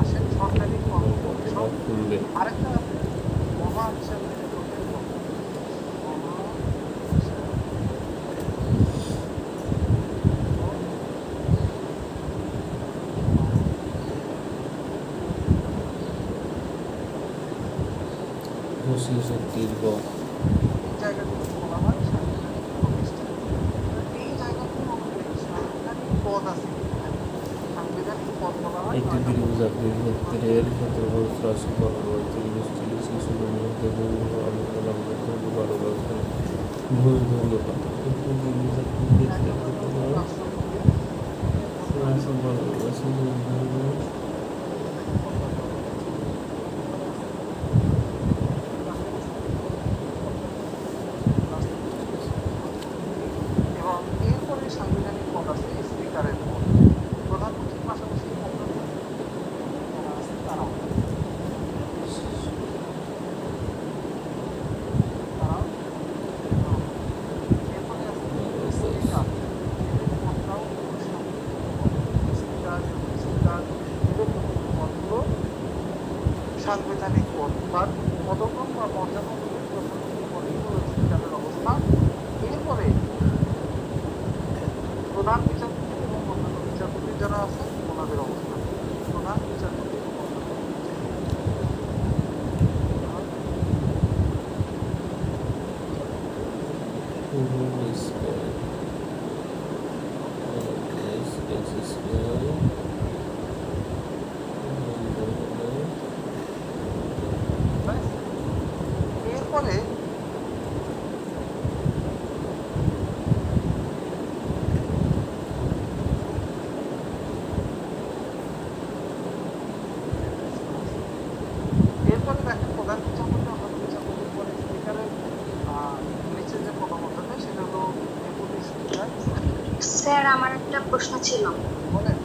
আসেন সরকারি কর্মকর্তা কমবে। আরেকটা আছে মহা হিসাবে লোকের পক্ষে মহা খুশি শক্তির গ এই জায়গাগুলোকে বলা হয় সাংবিধানিক প্রতিষ্ঠান। এই জায়গাগুলো আমাদের সাংবিধানিক পদ আছে, সাংবিধানিক পদ বলা হয় একটি ত্রিভুজাকৃতির ক্ষেত্রের ক্ষেত্রফল 84 বর্গমূল, ত্রিভুজটি 60 মধ্যে ভূমি দৈর্ঘ্য কত? একটি ত্রিভুজাকৃতির ক্ষেত্রের ক্ষেত্রফল 84 বর্গমূল, এবং এরপরে সাংবিধানিক পদ আছে স্পিকারের পদ। প্রধানমন্ত্রীর পাশাপাশি অন্যান্য যারা আছে তারাও এরপরে আছে স্পিকার। এদের পদটাও স্পিকার এদের পদগুলো সাংবিধানিক পদ বা পদক্রম বা মর্যাদা অনুযায়ী প্রধানমন্ত্রী পদেই হলো স্পিকারের অবস্থান। এরপরে প্রধান বিচারপতি এবং অন্যান্য বিচারপতি যারা আছেন ওনাদের অবস্থান। প্রধান বিচারপতি এবং অন্যান্য এরপরে এরপরে দেখেন প্রধান বিচারপতি অন্যান্য বিচারপতির পরে স্পিকারের নিচে যে পদমর্যাদা সেটা হলো ডেপুটি স্পিকার। স্যার আমার একটা প্রশ্ন ছিল। বলেন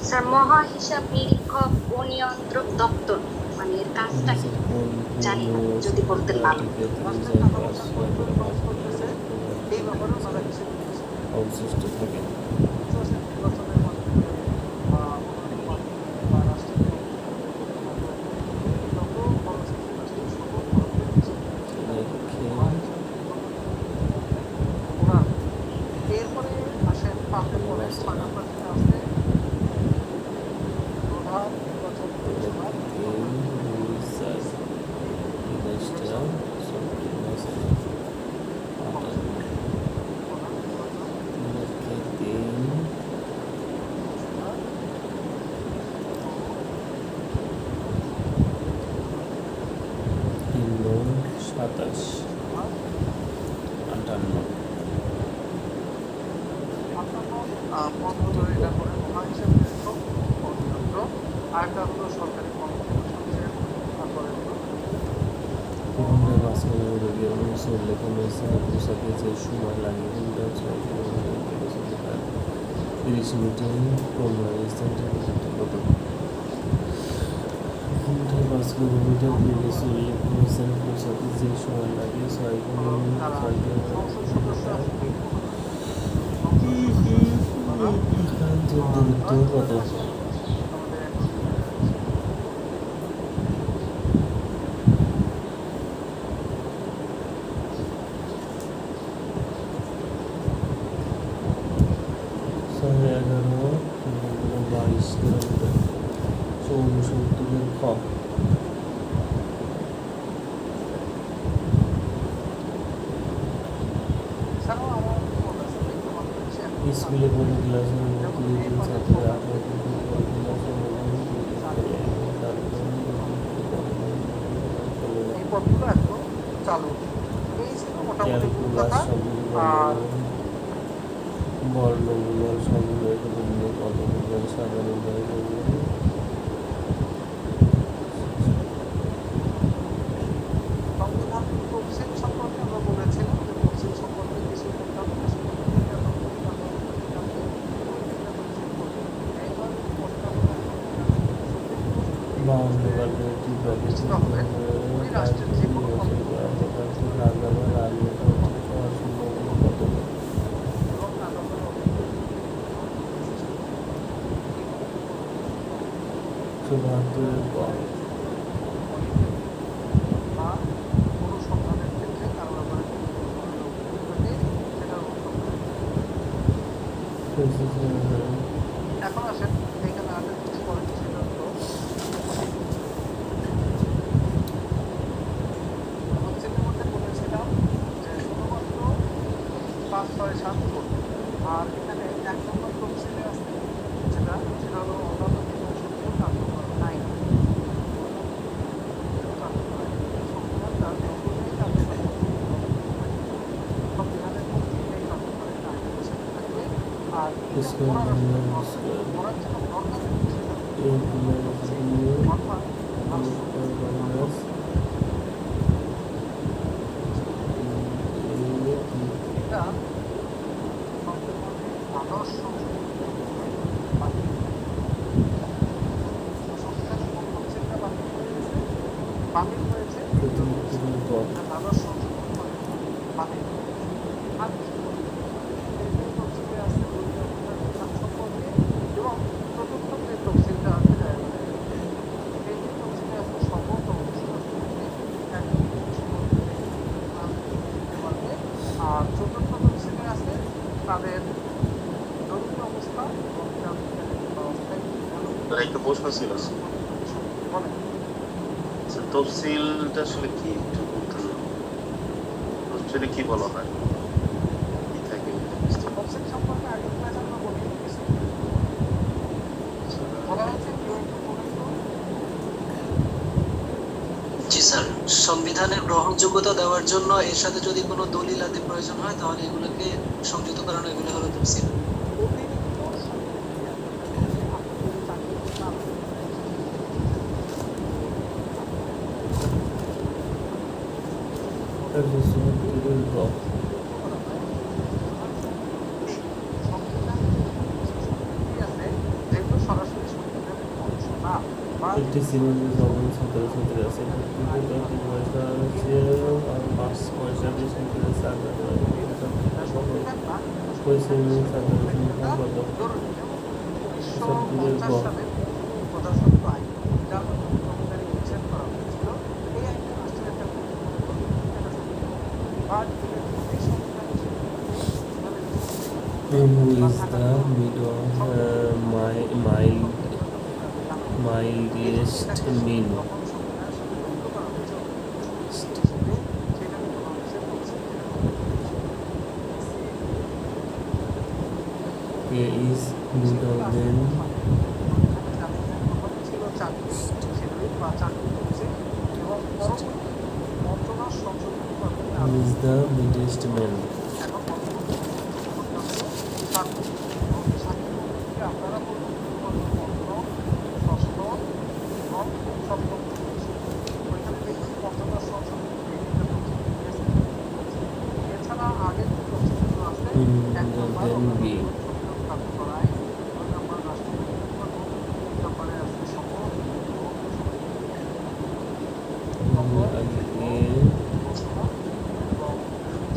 স্যার মহা হিসাব নিরীক্ষক ও নিয়ন্ত্রক দপ্তর মানে এর কাজটা কি? জানি না, যদি বলতেন ভালো। রাষ্ট্রের টাকা পয়সা কোন করে খরচ করতেছে এই ব্যাপারে ওনারা হিসেব দিচ্ছে। অবশিষ্ট থাকে। নির্বাচনের মাধ্যমে বা অন্যান্য মাধ্যমে বা রাষ্ট্রের যত খরচ আছে রাষ্ট্রের সকল খরচের হিসেব দিচ্ছে। ওনার এরপরে আসেন পাশে পরে পাশাপাশি আছে প্রধান নির্বাচন কমিশনার। পদগুলো এটা করে মহা হিসাব নিরীক্ষক ও নিয়ন্ত্রক। আরেকটা হলো সরকারি কর্মকর্তা, তারপরে হলো পোশাকে যে সময় লাগে 30 মিনিটে 15 স্থান থেকে কত? 5 কিলোমিটার দূরে চললে পোশাকে যে সময় লাগে 6 সংসদ সদস্য আছে। আমরা দূরত্ব কত? আমাদের এখন সাড়ে 11, 22 কিলোমিটার, 64-এর কম। এছাড়াও আমার ফোন আছে তোমার হচ্ছে এখন স্কুলে কোনো ক্লাসের মধ্যে 2 জন ছাত্রের আত্মহত্যা এই পথগুলো একদম চালু। এই ছিল মোটামুটি মূল কথা। আর বর্ণগুলোর সংগ্রহ করলে কতগুলো সাধারণভাবে সংবিধান তফসিল সম্পর্কে আমরা বলেছিলাম যে তফসিল সম্পর্কে কিছু করতে হবে না, সেটা প্রত্যেকটা তফসিল তাদের প্রত্যেকটা তফসিল করবে। এইভাবে প্রশ্নটা বাউন্ডারি ওই রাষ্ট্রের যে কোনো এবং চুয়াত্তরের পর বা কোনো সন্তানের ক্ষেত্রে কারো ব্যাপারে যদি কোনো ধরনের অভিযোগ থাকে সেটা এখন আসেন এখানে আগে কিছু করেন, সেটা হলো তফসিলের মধ্যে বলেছিলাম যে শুধুমাত্র 5, 6, 7 করবে। আর এখানে 1 নম্বর তফসিলে আছে সেটা হলো অন্যান্য যে সংসদীয় কার্যক্রম নাই সংবিধানটা যখনই কার্যকর সংবিধানের মধ্যে এই কার্যকরের নাই সেটা থাকবে। আর ওনার জন্য দরকার অর্থাৎ এটা সংবিধানের আদর্শ সংবিধানের কোন তফসিলটা বাতিল হয়েছে আদর্শ বাতিল আর এই তফসিলে আছে বিধান সম্পর্কে এবং চতুর্থ যে তফসিলটা আছে এই তফসিলে আছে শপথ ও ঘোষণা সম্পর্কে একজন দিতে পারবে। আর চতুর্থ তফসিলে আছে তাদের জরুরি অবস্থা এবং অবস্থায় তার একটা প্রশ্ন ছিল বলেন আচ্ছা, তফসিলটা আসলে কি একটু বলতেন না? তফসিলে কি বলা হয়, কি থাকে? তফসিল সম্পর্কে আগের ক্লাসে আমরা বলি কিছু বলা হয়েছে কেউ একটু বলেন তো। জি স্যার, সংবিধানের গ্রহণযোগ্যতা দেওয়ার জন্য এর সাথে যদি কোনো দলিল আদি প্রয়োজন হয় তাহলে এগুলোকে সংযুক্ত করানো, এগুলো হলো তফসিল। যেগুলো সরাসরি সংবিধানের অংশ না বা একটি সিমেন্টের যখন ছাত্রছাত্রী আছে পয়সা হচ্ছে আর 5 পয়সা বেশি করে চাঁদা সংবিধান না ওই সিমেন্ট ছাত্রের সংখ্যা কত? জরুরি। যেমন 1950 সালের প্রজাস্বত্ব আইন যার মাধ্যমে জমিদারি উচ্ছেদ করা হয়েছিল, এই আইনটা রাষ্ট্রের একটা গুরুত্বপূর্ণ ভূমিকা বাট এই সংবিধান Who is the mildest mean? A is middle than who is the middest man? আপনারা এছাড়া আগের যে তফসিলগুলো আছে এক নম্বর Then B. কার্যকরায় 2 নম্বর রাষ্ট্রপতি ব্যাপারে আছে শপথ A,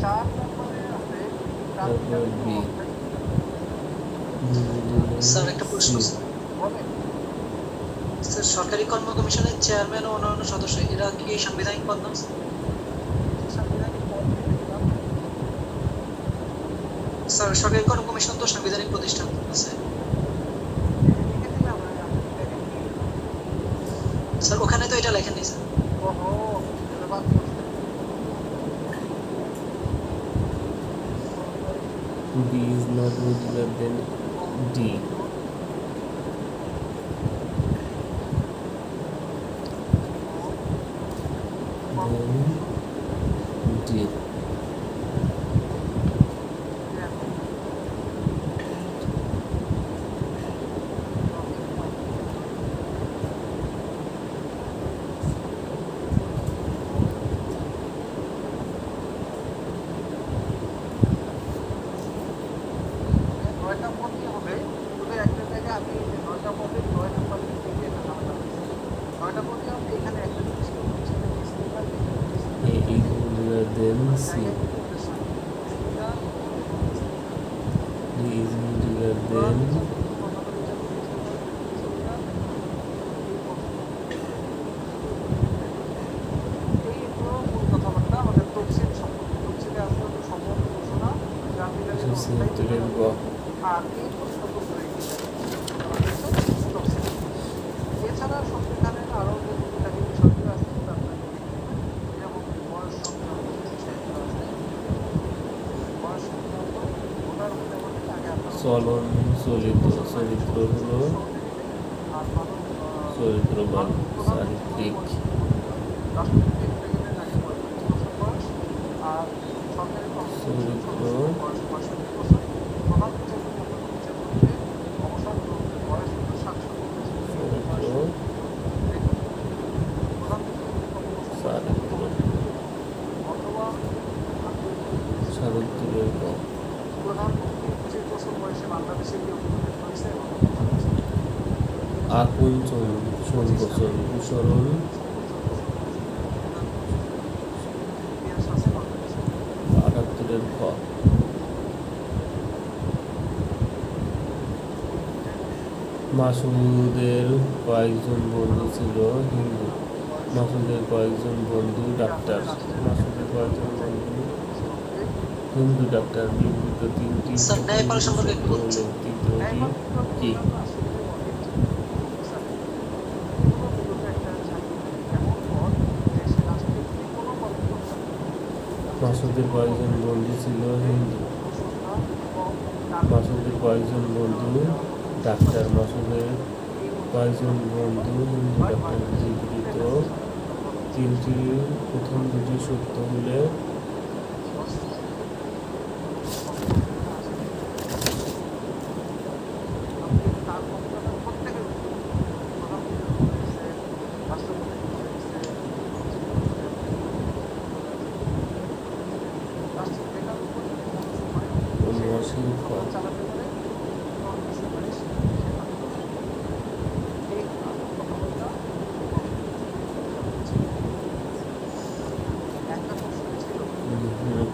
4 নম্বরে আছে তারপর B. স্যার একটা প্রশ্ন সি। স্যার। বলেন স্যার সরকারি কর্ম কমিশনের চেয়ারম্যান ও অন্যান্য সদস্য এরা কি সাংবিধানিক পদ না স্যার? সাংবিধানিক পদ দেখলাম স্যার সরকারি কর্ম কমিশন তো সাংবিধানিক প্রতিষ্ঠান আছে। লিখে দিলাম আপনি দেখেন কি স্যার ওখানে তো এটা লেখেন নি স্যার। ওহো এটা বাদ করতে B is not greater than D. Then D. নয়টা পদই হবে তবে একটা জায়গায় আমি এই যে নয়টা পদের 9 নাম্বার লিখে এটা ঝামেলা হয়েছে। নয়টা পদই হবে এখানে একটা জিনিস কি হচ্ছে যে ইস্তিকার লিখে A is greater than C. জায়গায় কি করতেছে ইস্তিকার D is greater than এইগুলো মূল কথাবার্তা আমাদের তফসিল সম্পর্কে তফসিলে আসলে তো সম্পর্ক ঘোষণা জাতিকালের উত্তরের গ। আর এই প্রশ্নপত্র তফসিল এছাড়া সংবিধানের আরও যে টুকিটাকি বিষয়গুলো আছে সেটা আপনাকে যেমন বয়স সংক্রান্ত যে বিষয়গুলো আছে বয়স সংক্রান্ত ভোটার হতে হলে আগে আপনার চলন চরিত্র চরিত্র হলো আর মানব চরিত্রবান চারিত্রিক রাষ্ট্রপতি হতে গেলে আগে 45 বছর বয়স আর সরকারি কর্মচারী বয়স 65 বছর প্রধান বিচারপতি প্রধান বিচারপতিতে অবসর গ্রহণের বয়স হলো 67 বছর চরিত্র প্রধান বিচারপতি কত বছর চারিত্র অথবা সারুত্তরের গ। প্রধানমন্ত্রী 25 বছর বয়সে বাংলাদেশে গিয়ে উপস্থিত হয়েছে এবং আকুঞ্চন সংকোচন প্রসারণ ইতিহাস আছে বাংলাদেশে 78-এর খ। মাসুদের কয়েকজন বন্ধু ছিল হিন্দু। মাসুদের কয়েকজন বন্ধু ডাক্তার। মাসুদের কয়েকজন বন্ধু হিন্দু ডাক্তার। বিবৃত তিনটি স্যার, ন্যায়পাল সম্পর্কে একটু বলুন। তৃতীয়টি কি? মাসুদের কয়েকজন বন্ধু ছিল হিন্দু। মাসুদের কয়েকজন বন্ধু ডাক্তার। মাসুদের কয়েকজন বন্ধু হিন্দু ডাক্তার। বিবৃত তিনটি প্রথম দুটি সত্য হলে অনুবাসী খ।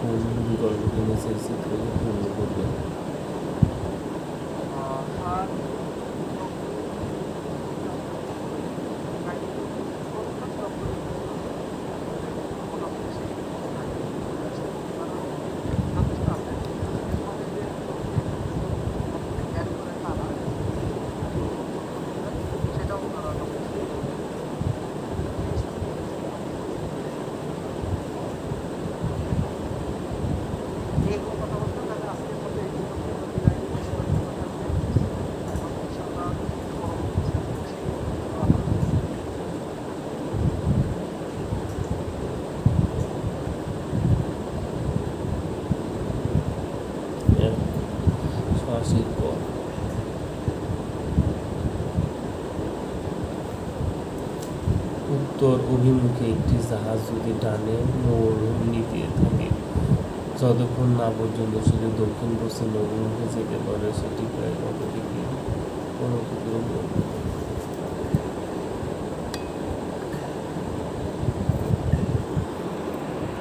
কোন বিকল্পটি নিচের চিত্রকে পূর্ণ করবে? সঠিক ক। উত্তর অভিমুখে একটি জাহাজ যদি ডানে মোড় নিতে থাকে যতক্ষণ না পর্যন্ত সেটি দক্ষিণ পশ্চিম অভিমুখে যেতে পারে সেটি প্রায় কত ডিগ্রি? 15 ডিগ্রি।